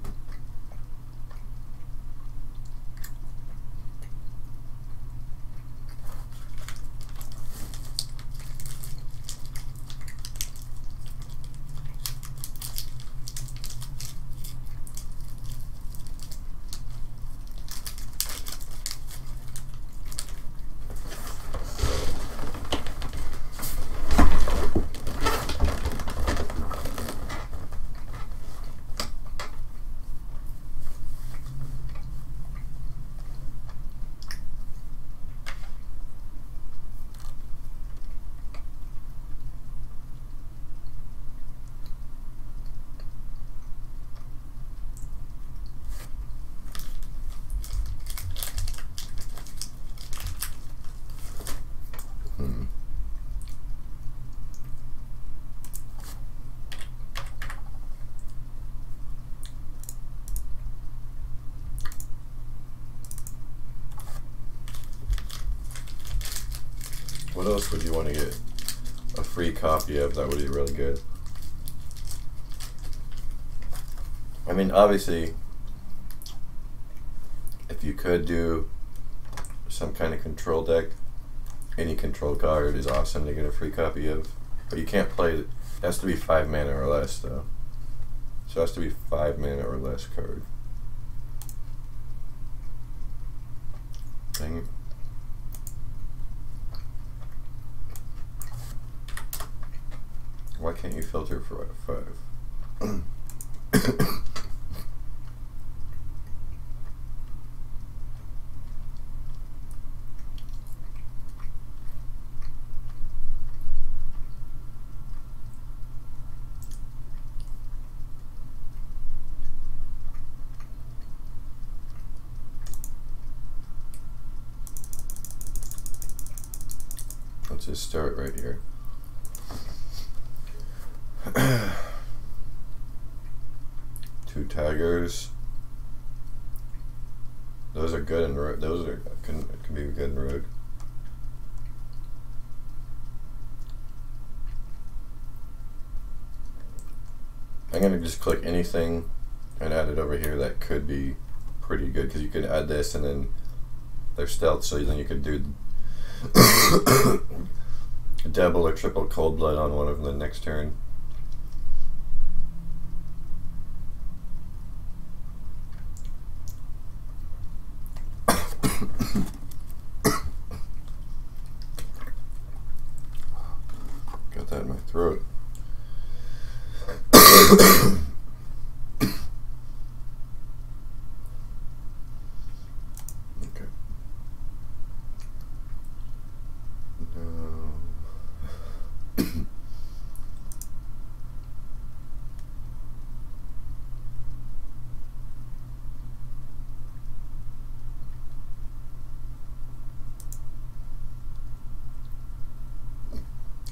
What else would you want to get a free copy of that would be really good? I mean, obviously, if you could do some kind of control deck, any control card is awesome to get a free copy of. But you can't play it. It has to be 5 mana or less, though. So it has to be 5 mana or less card. Dang it. Why can't you filter for 5? Let's just start right here. Two tigers. Those are good in rogue. Those are can be good in rogue. I'm gonna just click anything and add it over here that could be pretty good, because you could add this and then they're stealth, so then you could do double or triple cold blood on one of them the next turn. Got that in my throat. Okay. No.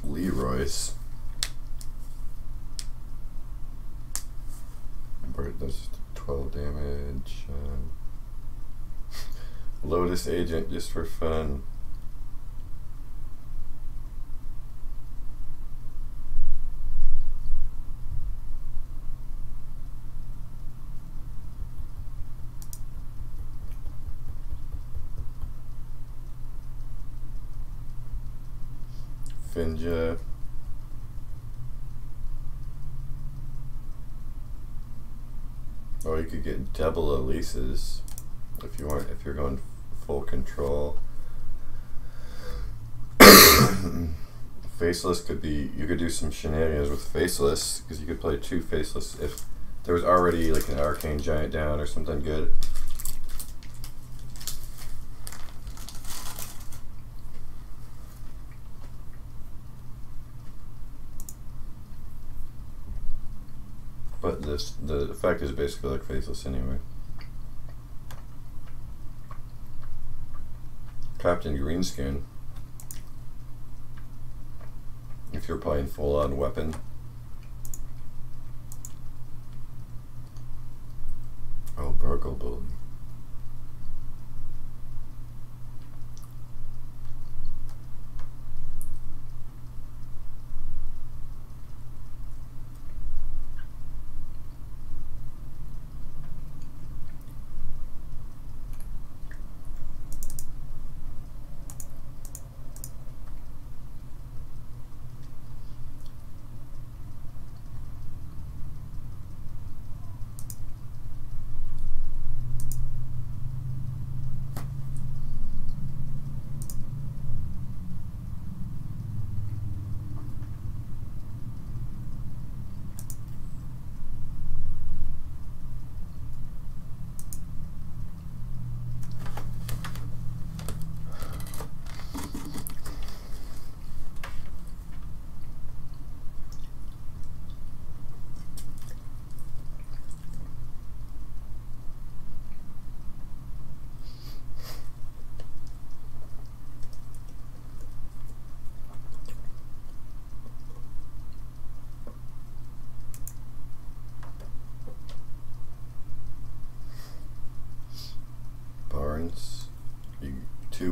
Leroy's. Bird does 12 damage. Lotus Agent just for fun. Finja. Or you could get double Elises if you want, if you're going full control. Faceless could be, you could do some shenanigans with Faceless, because you could play 2 Faceless if there was already like an Arcane Giant down or something good. But the effect is basically like Faceless anyway. Captain Greenskin. If you're playing full on weapon. Gargle Bully.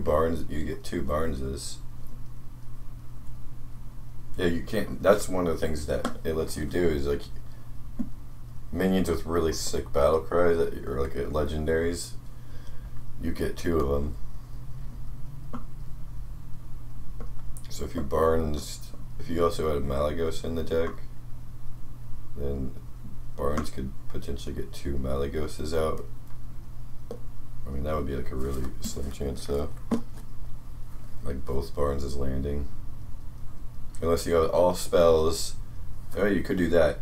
Barns. You get two Barneses. Yeah, you can't. That's one of the things that it lets you do is like minions with really sick battle cry that are like legendaries. You get two of them. So if you also had Malygos in the deck, then Barnes could potentially get two Malygoses out. I mean, that would be like a really slim chance though. Like both Barnes is landing. Unless you have all spells. Oh, you could do that.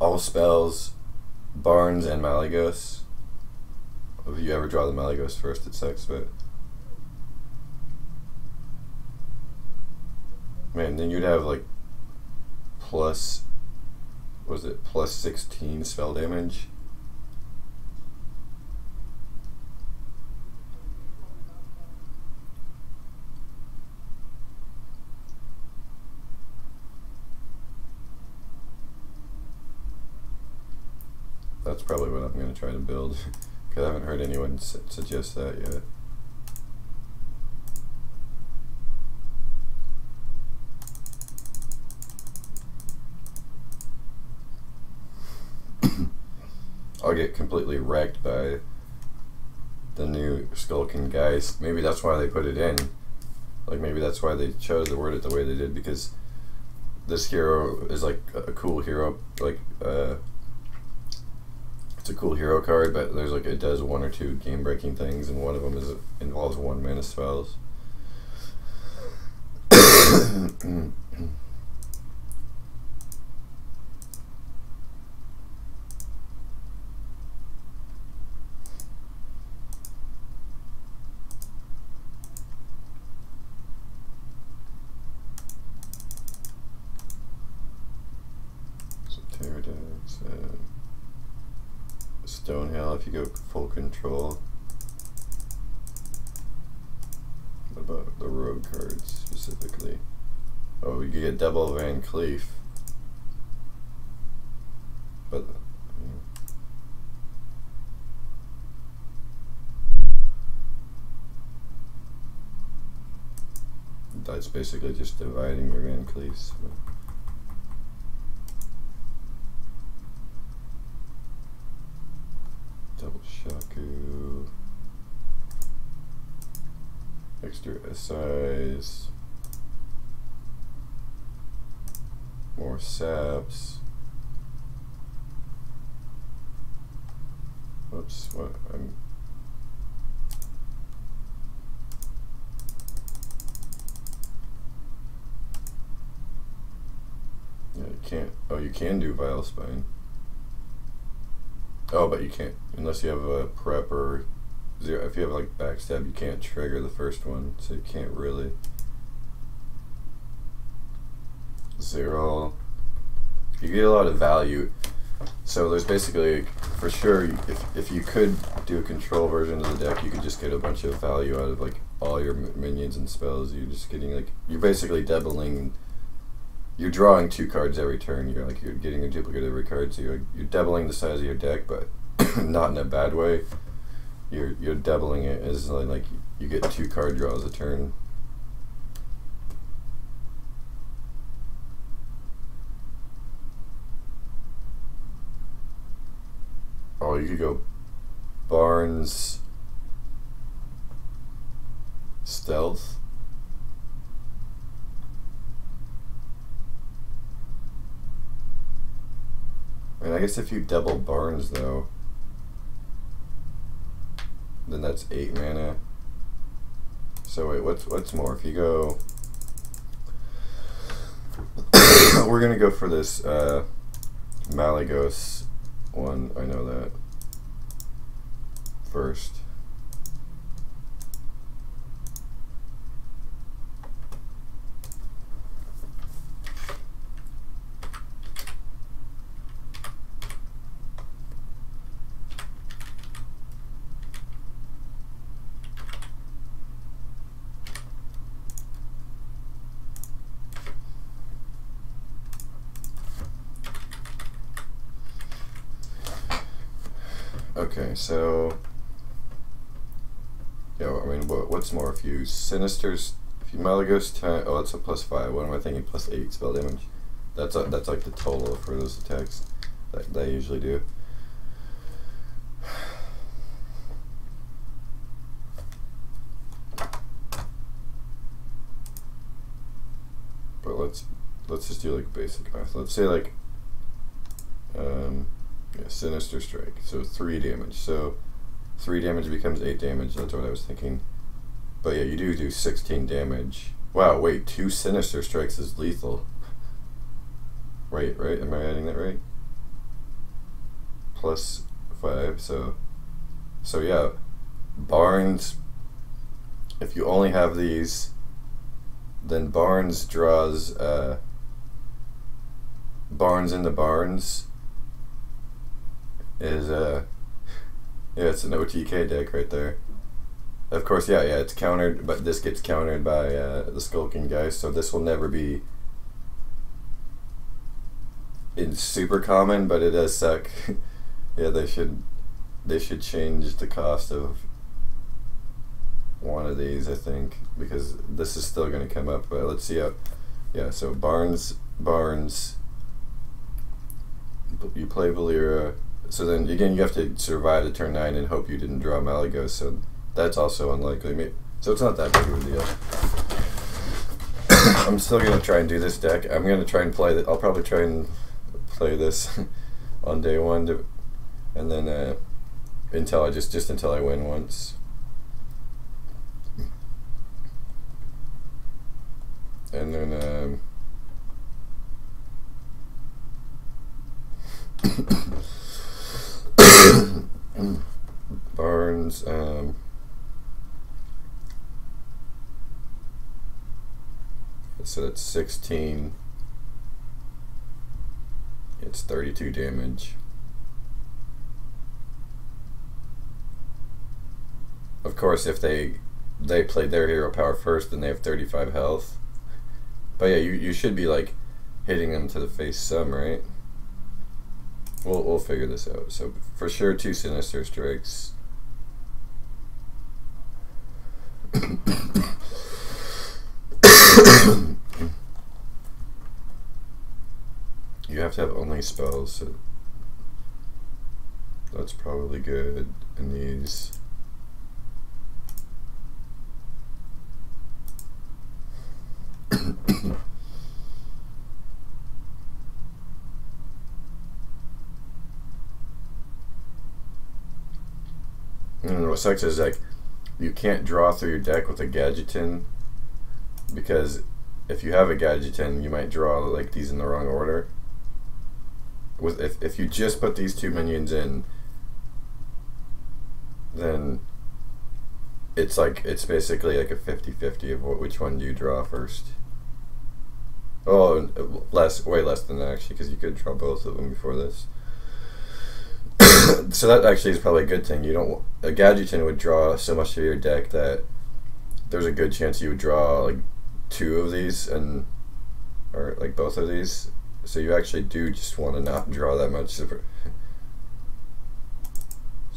All spells, Barnes and Malygos. If you ever draw the Malygos first, it sucks, but man, then you'd have like plus, what was it, plus 16 spell damage. That's probably what I'm going to try to build, because I haven't heard anyone suggest that yet. I'll get completely wrecked by the new Skulking Geist. Maybe that's why they put it in. Like, maybe that's why they chose to word it the way they did, because this hero is like a cool hero, like, it's a cool hero card, but there's like, it does one or two game-breaking things, and one of them involves 1 mana spells. Stonehill if you go full control. What about the rogue cards specifically? Oh, you get double Van Cleef. But that's basically just dividing your Van Cleefs. Double Shaku, extra SIs, more saps. Whoops, what? Yeah, you can't. Oh, you can do Vile Spine. Oh, but you can't, unless you have a prep or zero. If you have like backstab, you can't trigger the first one, so you can't really. Zero. You get a lot of value. So there's basically, for sure, if you could do a control version of the deck, you could just get a bunch of value out of like all your minions and spells. You're just getting like, you're basically doubling. You're drawing 2 cards every turn. You're getting a duplicate every card, so you're doubling the size of your deck, but not in a bad way. You're doubling it as like you get 2 card draws a turn. Oh, you could go Barnes Stealth. I mean, I guess if you double Barnes though, then that's 8 mana. So wait, what's more? If you go, we're gonna go for this Malygos one. I know that first. Okay, so yeah, I mean, what's more? If you Sinisters, if you Malygos 10, oh, it's a +5. What am I thinking? +8 spell damage. That's like the total for those attacks that they usually do. But let's just do like basic math. Let's say like yeah, Sinister Strike, so 3 damage. So 3 damage becomes 8 damage. That's what I was thinking. But yeah, you do 16 damage. Wow, wait, 2 Sinister Strikes is lethal. Right? Am I adding that right? +5. So yeah, Barnes. If you only have these, then Barnes draws Barnes into Barnes. Is yeah, it's an OTK deck right there. Of course, yeah, it's countered, but this gets countered by the Skulking guy, so this will never be in super common, but it does suck. Yeah, they should change the cost of one of these, I think, because this is still going to come up. But let's see how. Yeah, so Barnes, you play Valera. So then again, you have to survive to turn 9 and hope you didn't draw Malygos. So that's also unlikely. So it's not that big of a deal. I'm still gonna try and do this deck. I'm gonna try and play that. I'll probably try and play this on day 1, and then until I just until I win once. And then Barnes, so that's 16. It's 32 damage. Of course, if they played their hero power first, then they have 35 health. But yeah, you should be like hitting them to the face some, right? We'll figure this out. So for sure, 2 Sinister Strikes. You have to have only spells, so that's probably good. And these. And what sucks is like you can't draw through your deck with a Gadgeton, because if you have a Gadgeton, you might draw like these in the wrong order. If you just put these 2 minions in, then it's basically like a 50-50 of which one do you draw first. Oh, way less than that actually, because you could draw both of them before this. So that actually is probably a good thing. A Gadgeton would draw so much of your deck that there's a good chance you would draw like 2 of these or like both of these. So you actually do just want to not draw that much.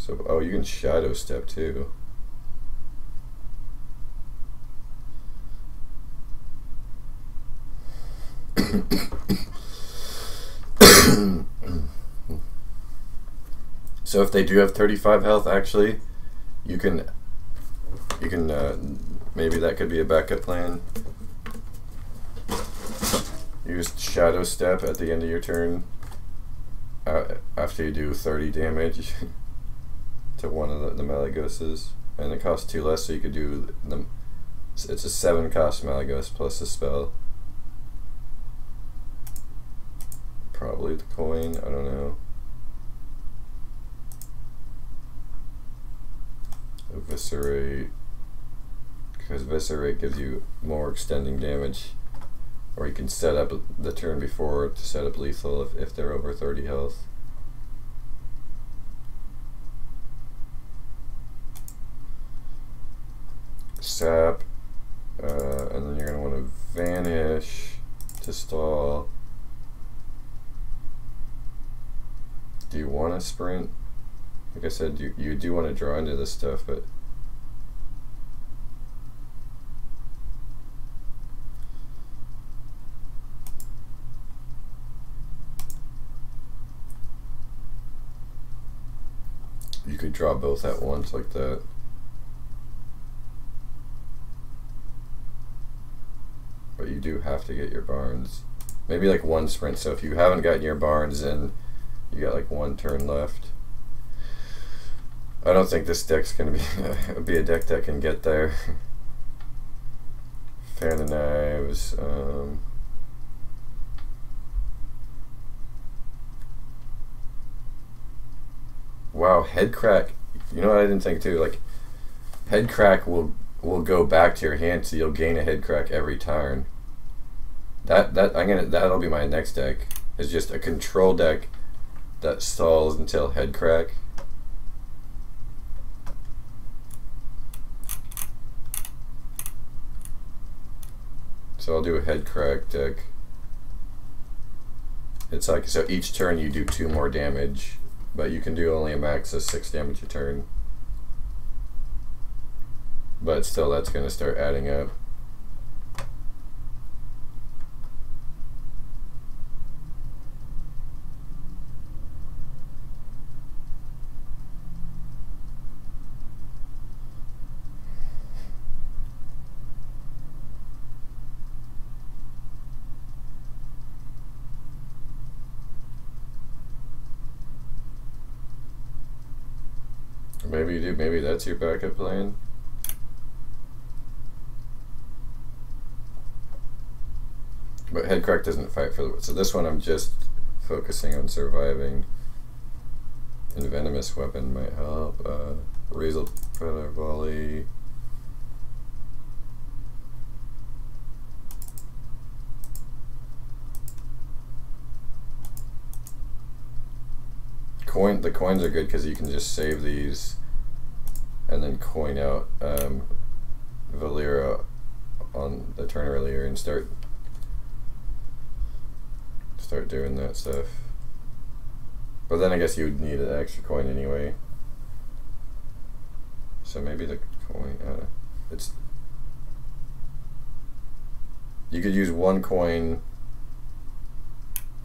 So, oh, you can shadow step too. So if they do have 35 health, actually, you can maybe that could be a backup plan. Use shadow step at the end of your turn after you do 30 damage to one of the Malygoses, and it costs 2 less, so you could do them. It's a 7 cost Malygos plus a spell. Probably the coin, I don't know. Eviscerate, because Eviscerate gives you more extending damage, or you can set up the turn before to set up lethal if they're over 30 health. Sap, and then you're going to want to vanish to stall. Do you want to sprint? Like I said, you do want to draw into this stuff, but you could draw both at once like that. But you do have to get your barns. Maybe like 1 sprint, so if you haven't gotten your barns in, you got like 1 turn left. I don't think this deck's gonna be a deck that can get there. Fan of Knives. Wow, head crack. You know what I didn't think too? Like, head crack will go back to your hand, so you'll gain a head crack every turn. That'll be my next deck. It's just a control deck that stalls until head crack. So I'll do a head crack deck. It's like, so each turn you do 2 more damage, but you can do only a max of 6 damage a turn. But still, that's going to start adding up. Maybe you do. Maybe that's your backup plan. But Headcrack doesn't fight for the... So this one I'm just focusing on surviving. And Venomous Weapon might help. Razor Predator Volley. The coins are good because you can just save these and then coin out Valera on the turn earlier and start doing that stuff. But then I guess you would need an extra coin anyway. So maybe the coin, it's, you could use 1 coin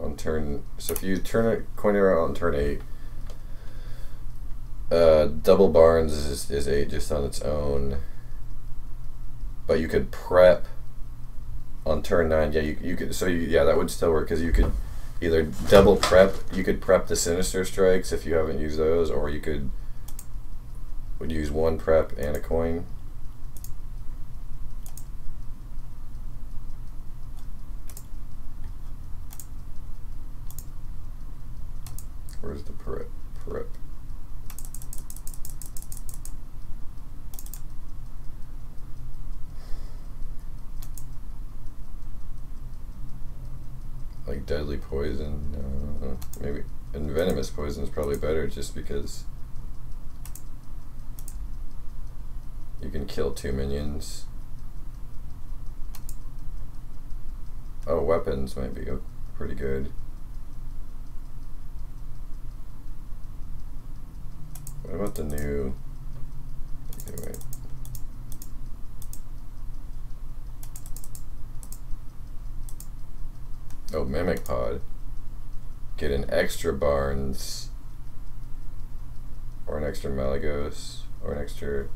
on turn, so if you turn a coin arrow on turn 8, double Barnes is 8 just on its own, but you could prep on turn 9. Yeah, you could. So yeah, that would still work because you could either double prep. You could prep the Sinister Strikes if you haven't used those, or you would use 1 prep and a coin. Where's the prep? Like Deadly Poison, maybe, and Venomous Poison is probably better just because you can kill 2 minions. Oh, weapons might be pretty good. What about want the new. Okay, wait. Oh, Mimic Pod. Get an extra Barnes, or an extra Malygos, or an extra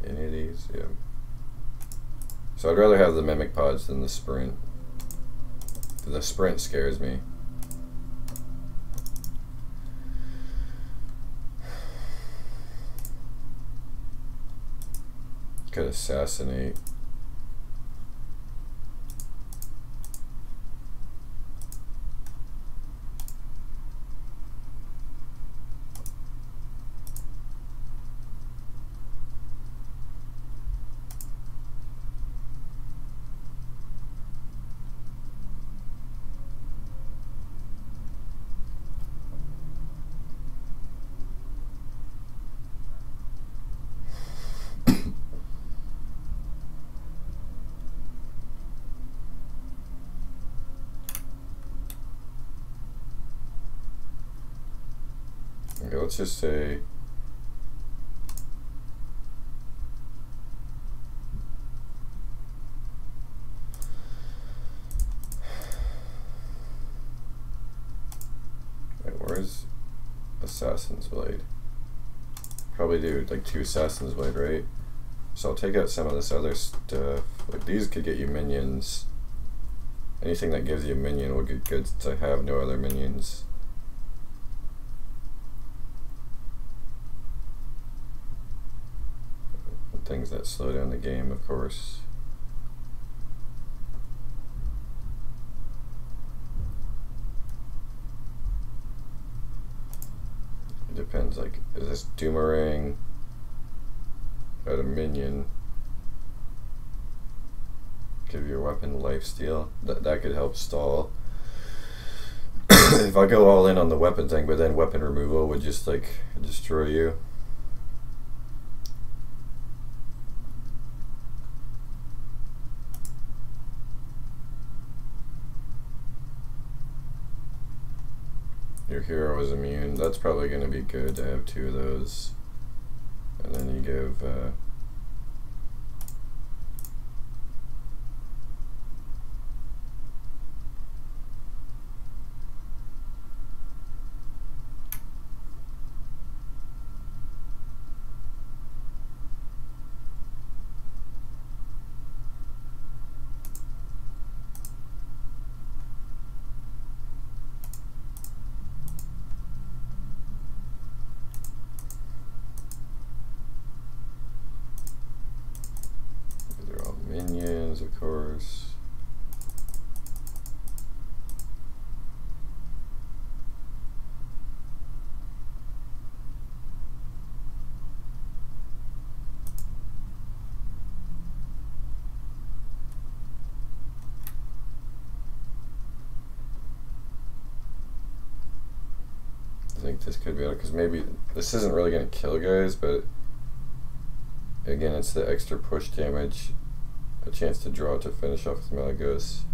any of these. Yeah. So I'd rather have the Mimic Pods than the Sprint. The Sprint scares me. Could assassinate. Okay, let's just say wait, where's Assassin's Blade? Probably do like 2 Assassin's Blade, right? So I'll take out some of this other stuff. Like these could get you minions. Anything that gives you a minion will get good to have no other minions. Things that slow down the game, of course. It depends, like, is this Doomerang at a minion? Give your weapon lifesteal. That could help stall. If I go all in on the weapon thing, but then weapon removal would just, like, destroy you. Your hero is immune. That's probably going to be good to have 2 of those. And then you give minions, of course. I think this could be better because maybe this isn't really going to kill guys, but again, it's the extra push damage. A chance to draw to finish off with Malygos.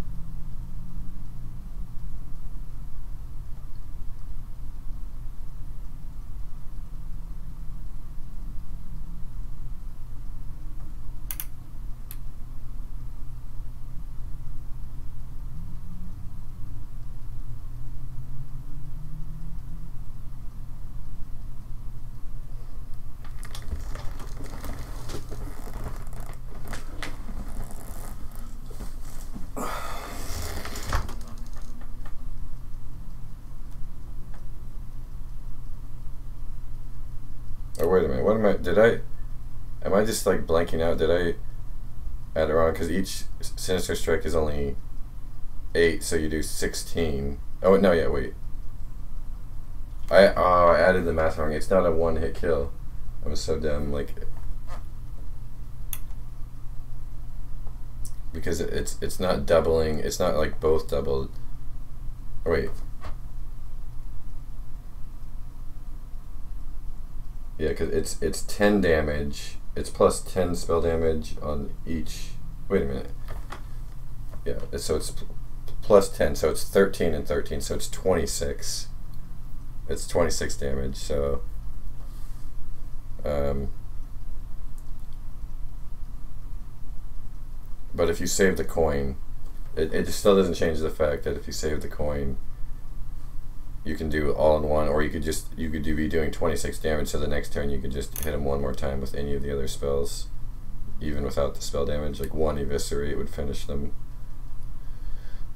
Oh, wait a minute, what am am I just like blanking out? Did I add it wrong? Because each Sinister Strike is only 8, so you do 16. Oh, no, yeah, wait. I added the math wrong. It's not a 1-hit kill. I was so dumb, like, because it's not doubling, it's not like both doubled. Oh, wait. Yeah, because it's 10 damage. It's plus 10 spell damage on each. Wait a minute. Yeah, so it's plus 10, so it's 13 and 13, so it's 26. It's 26 damage. So But if you save the coin, it still doesn't change the fact that if you save the coin, you can do all in one, or you could be doing 26 damage, so the next turn you could just hit him one more time with any of the other spells, even without the spell damage. Like one eviscerate would finish them.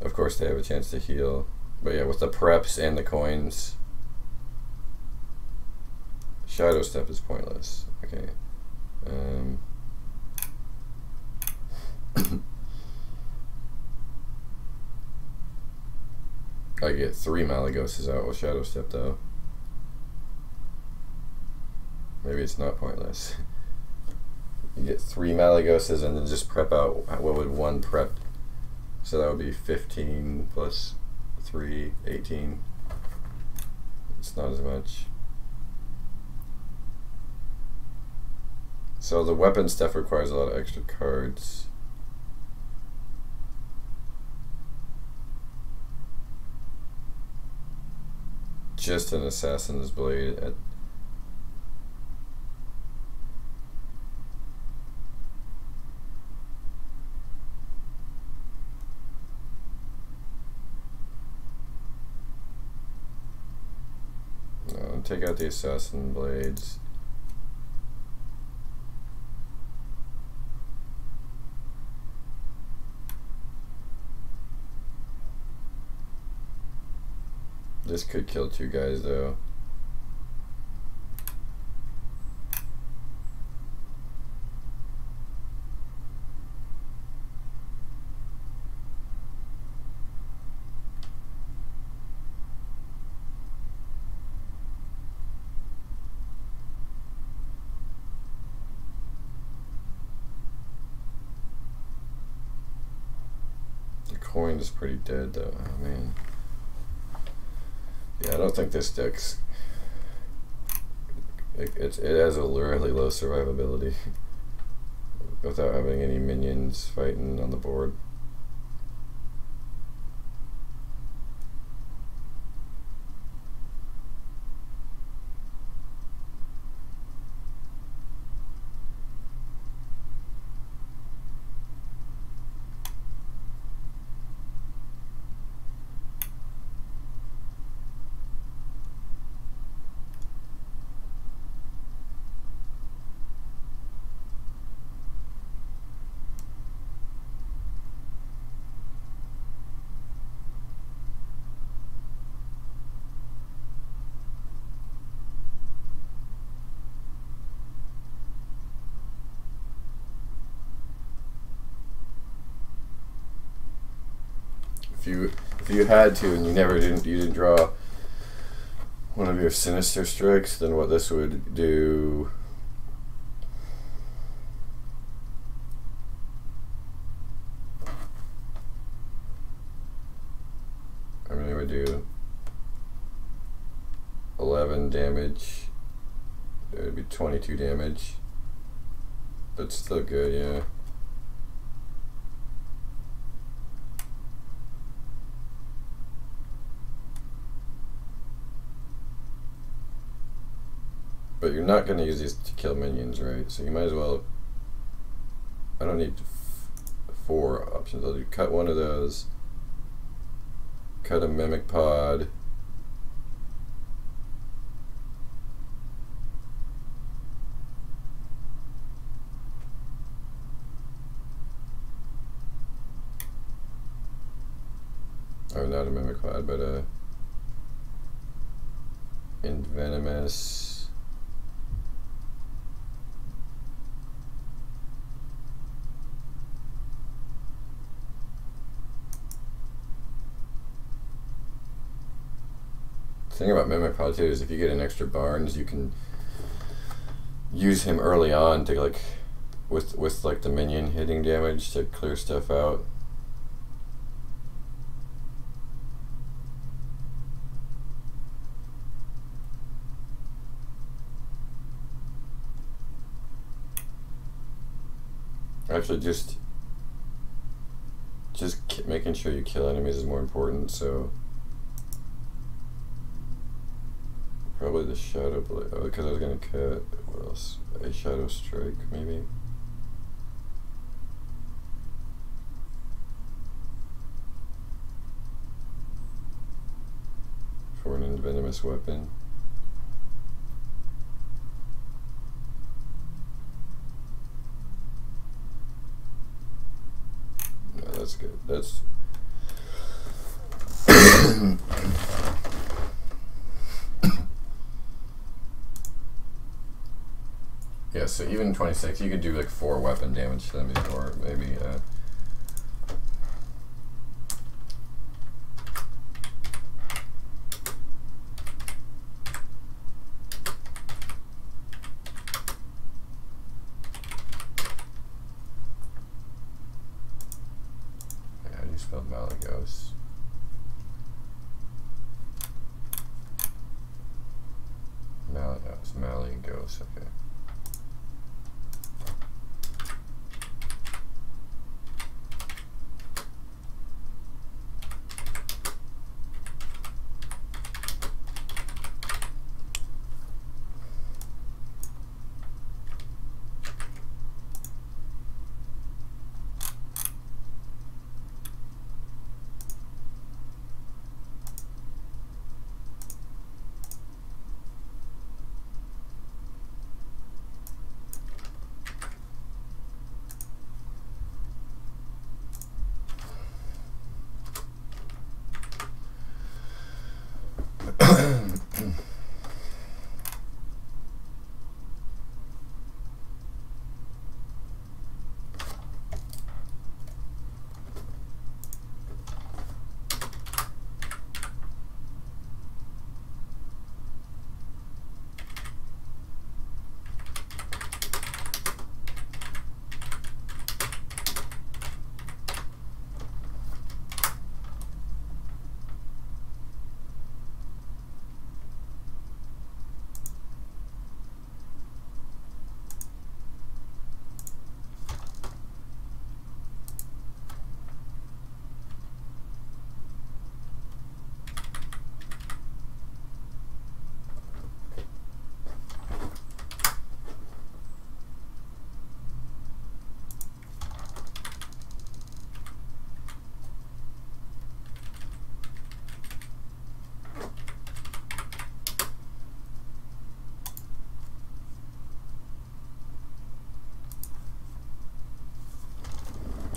Of course they have a chance to heal, but yeah, with the preps and the coins, Shadow Step is pointless. Okay. I get 3 Malygoses out with Shadow Step though. Maybe it's not pointless. You get 3 Malygoses and then just prep out, what would 1 prep? So that would be 15 plus 3, 18. It's not as much. So the weapon stuff requires a lot of extra cards. Just an Assassin's Blade at take out the Assassin Blades. This could kill 2 guys though. The coin is pretty dead though. Oh man. Yeah, I don't think this deck's... It has a really low survivability without having any minions fighting on the board. If you had to and you didn't draw one of your Sinister Strikes, then what this would do, I mean, it would do 11 damage. It would be 22 damage. That's still good, yeah. But you're not going to use these to kill minions, right? So you might as well... I don't need 4 options. I'll do cut one of those. Cut a Mimic Pod. Oh, not a Mimic Pod, but a... Envenomous... The thing about Mimic Pod too is if you get an extra Barnes, you can use him early on to like with like the minion hitting damage to clear stuff out. Actually, just making sure you kill enemies is more important. So Probably the Shadow Blade. Oh, because I was gonna cut. What else? A Shadow Strike, maybe. For an venomous weapon. No, that's good. That's. Yeah, so even 26, you could do like 4 weapon damage to them before, maybe. How do you spell Malygos? Malygos, okay.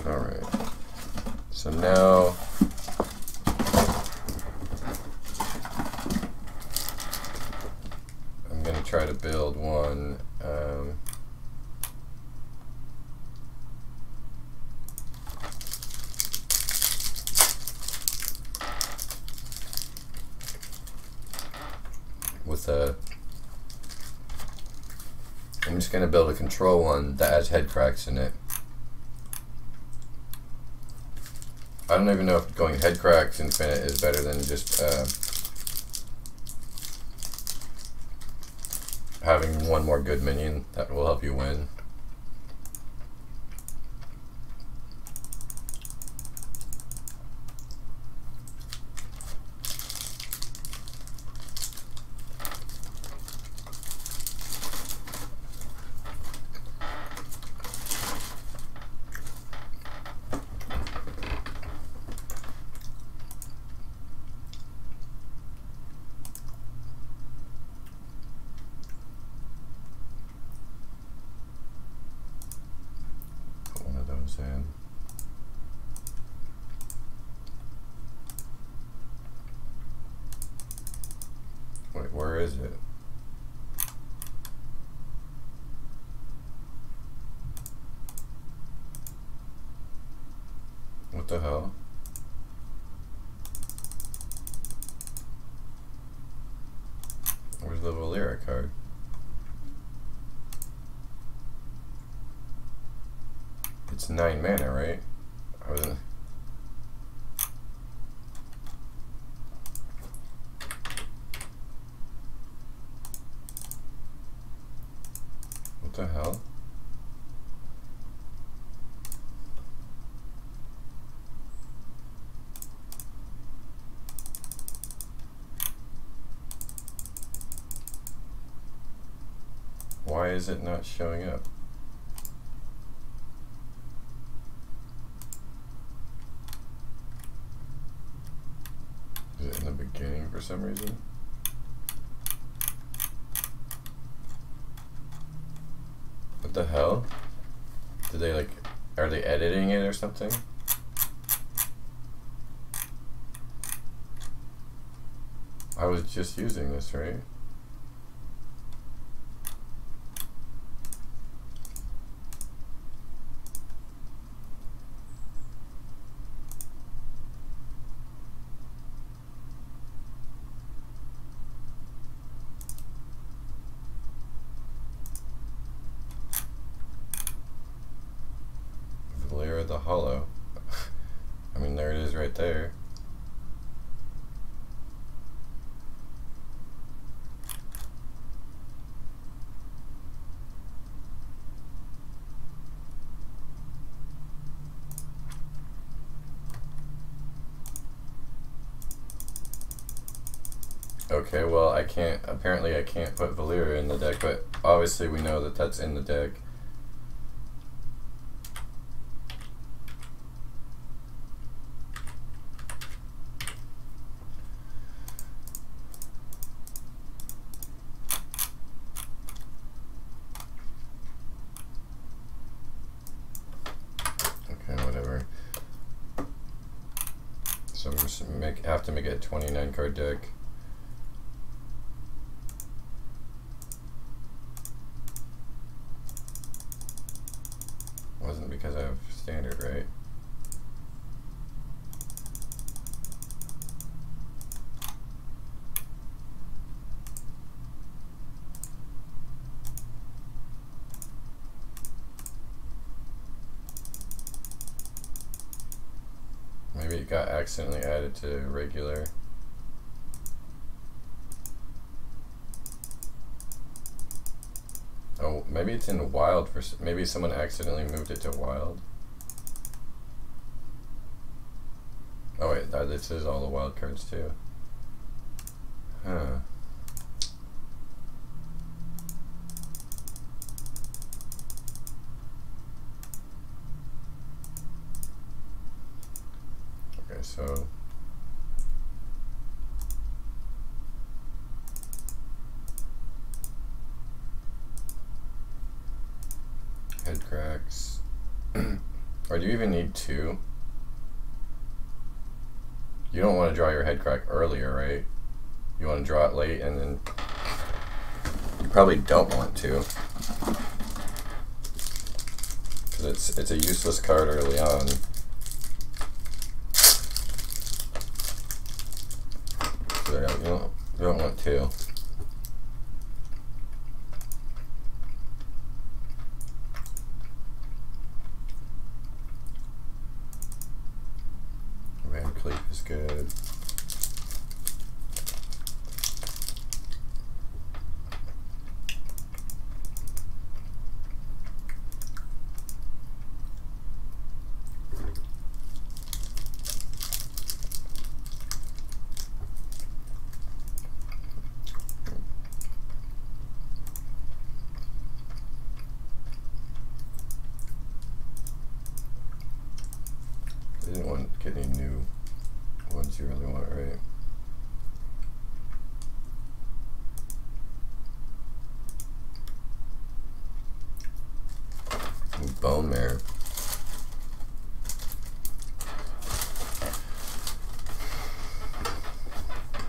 Alright, so now I'm going to try to build one with a, I'm just going to build a control one that has head cracks in it. I don't even know if going head cracks infinite is better than just having one more good minion that will help you win. In. Wait, where is it? What the hell? Where's the Valera card? It's 9 mana, right? I wasn't. What the hell? Why is it not showing up? Is it in the beginning for some reason? What the hell? Did they like, are they editing it or something? I was just using this, right? The hollow. I mean, there it is right there. Okay, well, I can't, apparently I can't put Valyria in the deck, but obviously we know that that's in the deck. So I'm just have to make it a 29 card deck. Wasn't because I have standard, right? Maybe it got accidentally added to regular. Oh, maybe it's in wild for, maybe someone accidentally moved it to wild. Oh wait, this is all the wild cards too. Huh. Okay, so head cracks. Or do you even need two? You don't want to draw your head crack earlier, right? You want to draw it late, and then you probably don't want to, because it's a useless card early on. So you don't want to. Van Cleef is good. I didn't want to get any new ones you really want, right? Ooh, bone mare.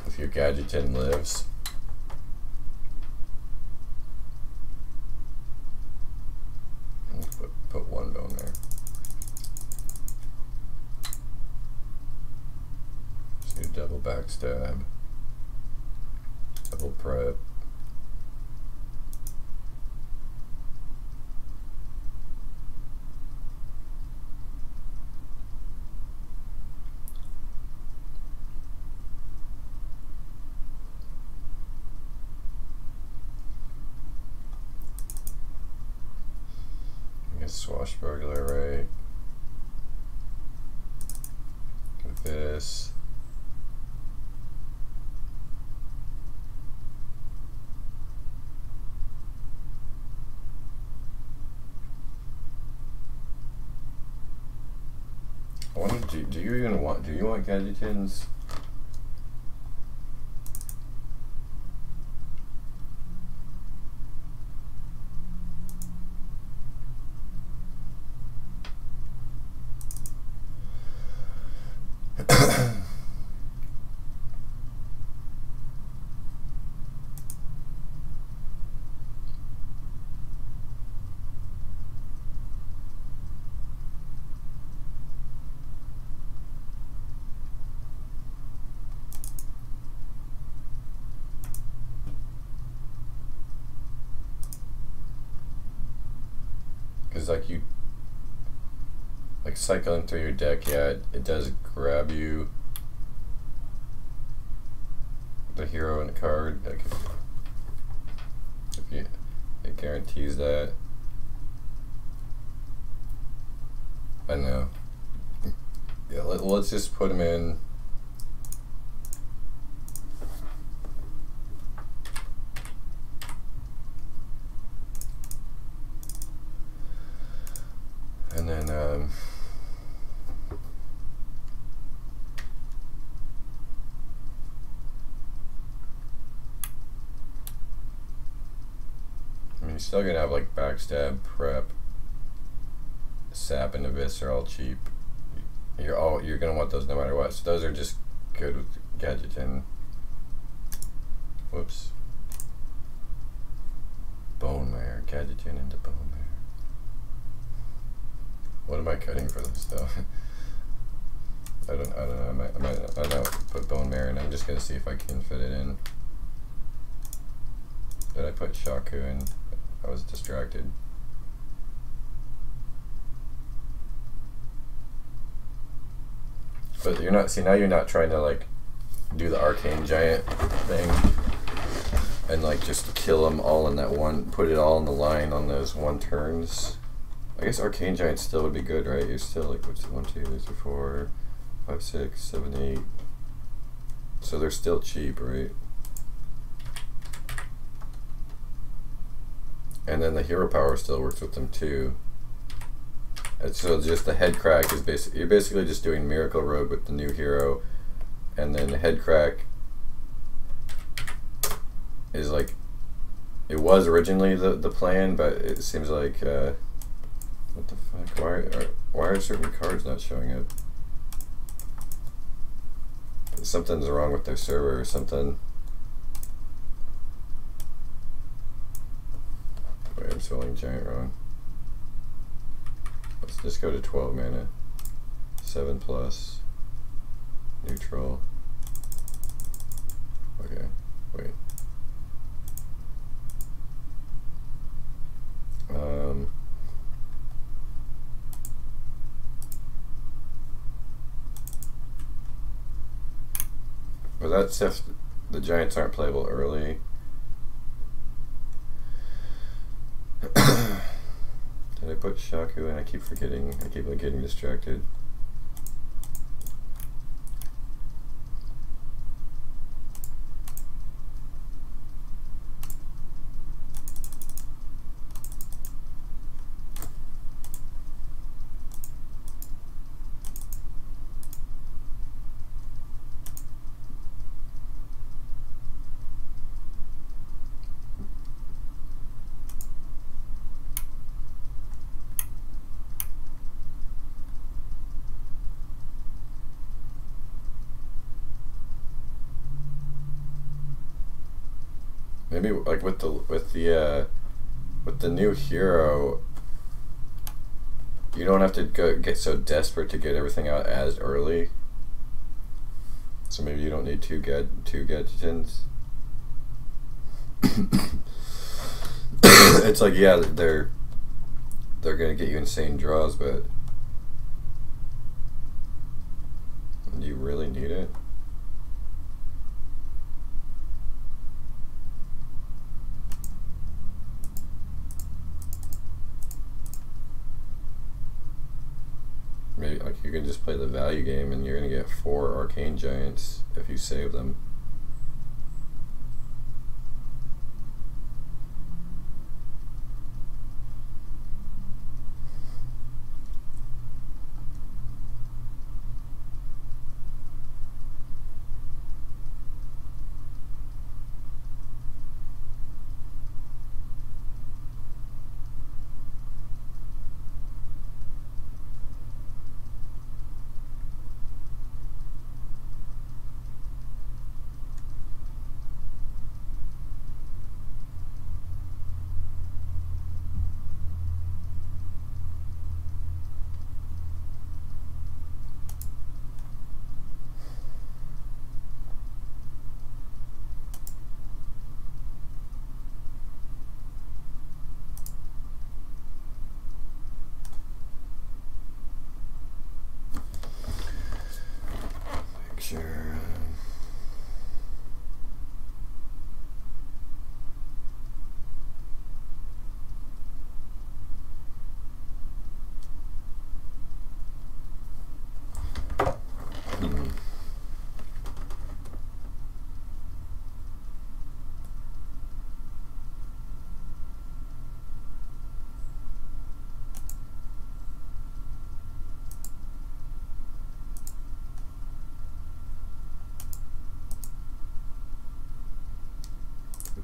If your Gadgeton lives. Put one bone mare. Double backstab, double prep. I guess swashbuckler, right? With this. do you even want? Do you want gadgetins? Because like you, like cycling through your deck, yeah, it does grab you the hero and the card. Like if you, it guarantees that. I know. Yeah, let's just put him in. And then I mean, you're still gonna have like backstab, prep, sap, and abyss are all cheap. You're gonna want those no matter what. So those are just good with gadgetin. Whoops. Bone mare, gadgetin into bone mare. What am I cutting for this though? I don't know. I might put bone mare in. I'm just gonna see if I can fit it in. Did I put Shaku in? I was distracted. But you're not, see, now you're not trying to like do the arcane giant thing and like just kill them all in that one, put it all in the line on those one turns. I guess arcane giant still would be good, right? You're still like, what's it, 1, 2, 3, 4, 5, 6, 7, 8. So they're still cheap, right? And then the hero power still works with them too. And so just the head crack is basically, you're basically just doing Miracle Road with the new hero, and then the head crack is like, it was originally the plan, but it seems like what the fuck? Why are certain cards not showing up? Something's wrong with their server or something. Wait, I'm spelling giant wrong. Let's just go to 12 mana. 7 plus. Neutral. Okay, wait. But that's if the giants aren't playable early. Did I put Shaku in? I keep forgetting. I keep like getting distracted. Maybe like with the new hero, you don't have to get so desperate to get everything out as early. So maybe you don't need two gadgetins. It's like, yeah, they're gonna get you insane draws, but do you really need it? Maybe like you can just play the value game and you're gonna get 4 arcane giants if you save them.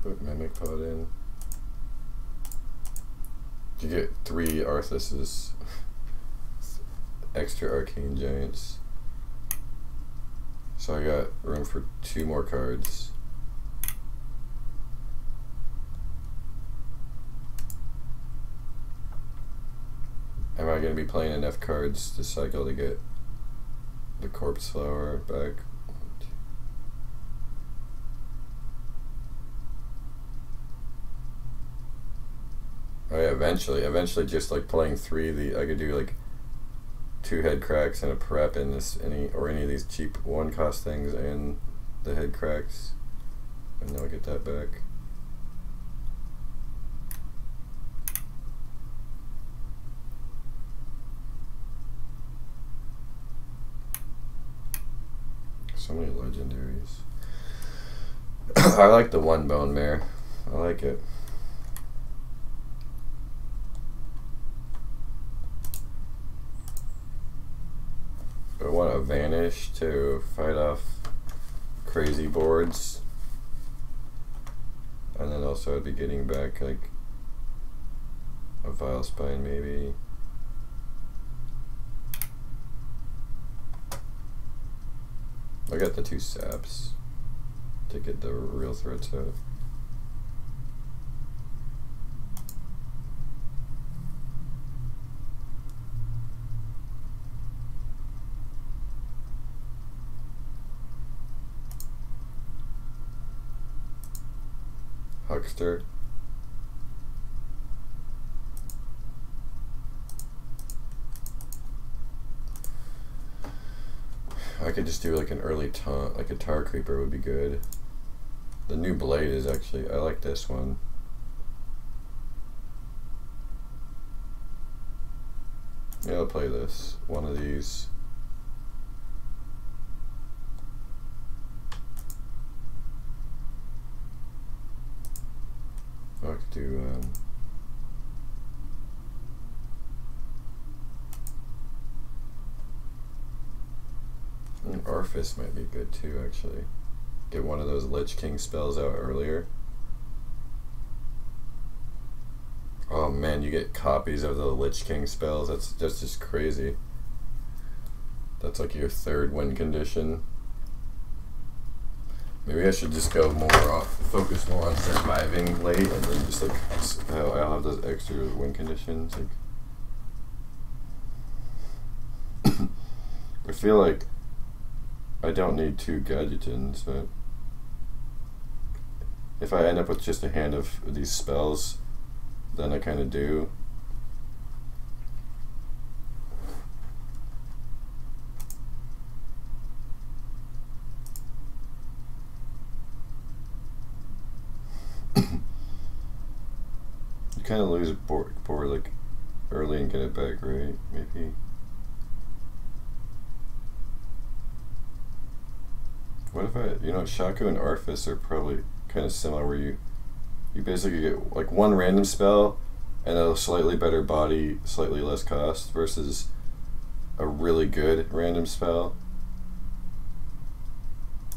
Put Mimic Pod in. You get 3 Arthuses. Extra Arcane Giants. So I got room for 2 more cards. Am I going to be playing enough cards to cycle to get the Corpse Flower back? Oh yeah, eventually just like playing 3 I could do like 2 head cracks and a prep in any of these cheap 1-cost things and the head cracks, and then I'll get that back. So many legendaries. I like the 1 Bone Mare. I like it. I want a Vanish to fight off crazy boards, and then also I'd be getting back like a Vile Spine maybe. I got the 2 Saps to get the real threats out. Huckster. I could just do like an early taunt, like a Tar Creeper would be good. The new Blade is actually, I like this one. Yeah, I'll play this. One of these. I could do Arthas might be good too, actually. Get one of those Lich King spells out earlier. Oh man, you get copies of the Lich King spells. That's just crazy. That's like your 3rd win condition. Maybe I should just go focus more on surviving late, and then just like I'll have those extra win conditions. Like, I feel like I don't need 2 Gadgetins, but if I end up with just a hand of these spells, then I kind of do. You kind of lose board like early and get it back, right? Maybe. What if Shaku and Arthas are probably kind of similar, where you basically get like 1 random spell and a slightly better body, slightly less cost, versus a really good random spell.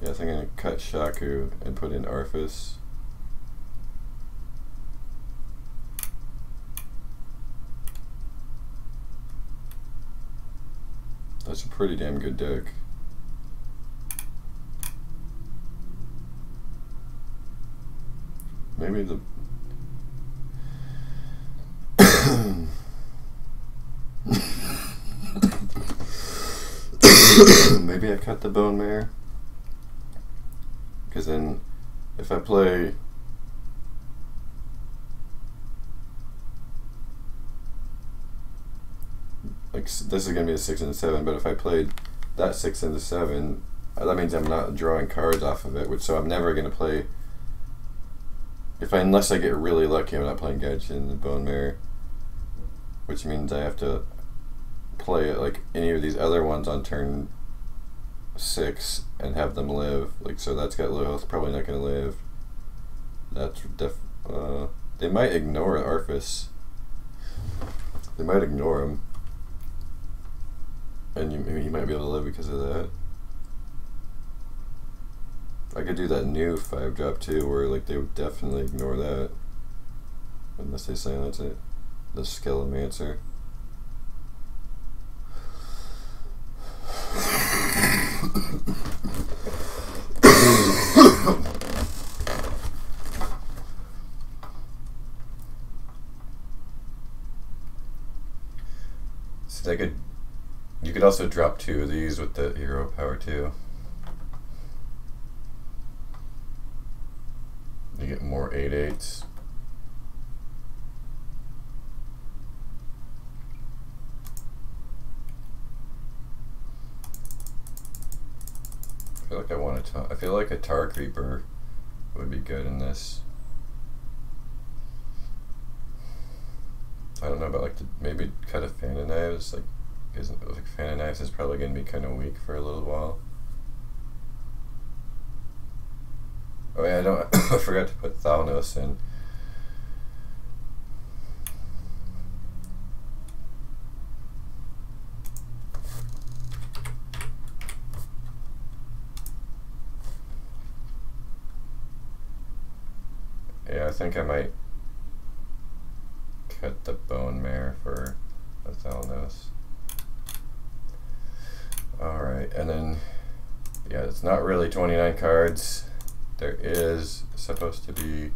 Yeah, I think I'm gonna cut Shaku and put in Arthas. That's a pretty damn good deck. Maybe the maybe I cut the Bone Mare, because then if I play like this is gonna be a 6 and a 7, but if I played that 6 and a 7, that means I'm not drawing cards off of it, so I'm never gonna play. Unless I get really lucky, I'm not playing Gadget in the Bone Mare, which means I have to play like any of these other ones on turn 6 and have them live. Like, so that's got low health, probably not gonna live. That's they might ignore Arthas. They might ignore him, and he might be able to live because of that. I could do that new 5-drop too, where like they would definitely ignore that unless they silence it. The Skelemancer. So you could also drop 2 of these with the hero power too. You get more 8/8s. I feel like I feel like a Tar Creeper would be good in this. I don't know about like maybe cut a Fan of Knives, like because like Fan of Knives is probably gonna be kind of weak for a little while. Oh yeah, I forgot to put Thalnos in. Yeah, I think I might cut the Bone Mare for the Thalnos. Alright, and then, yeah, it's not really 29 cards. There is supposed to be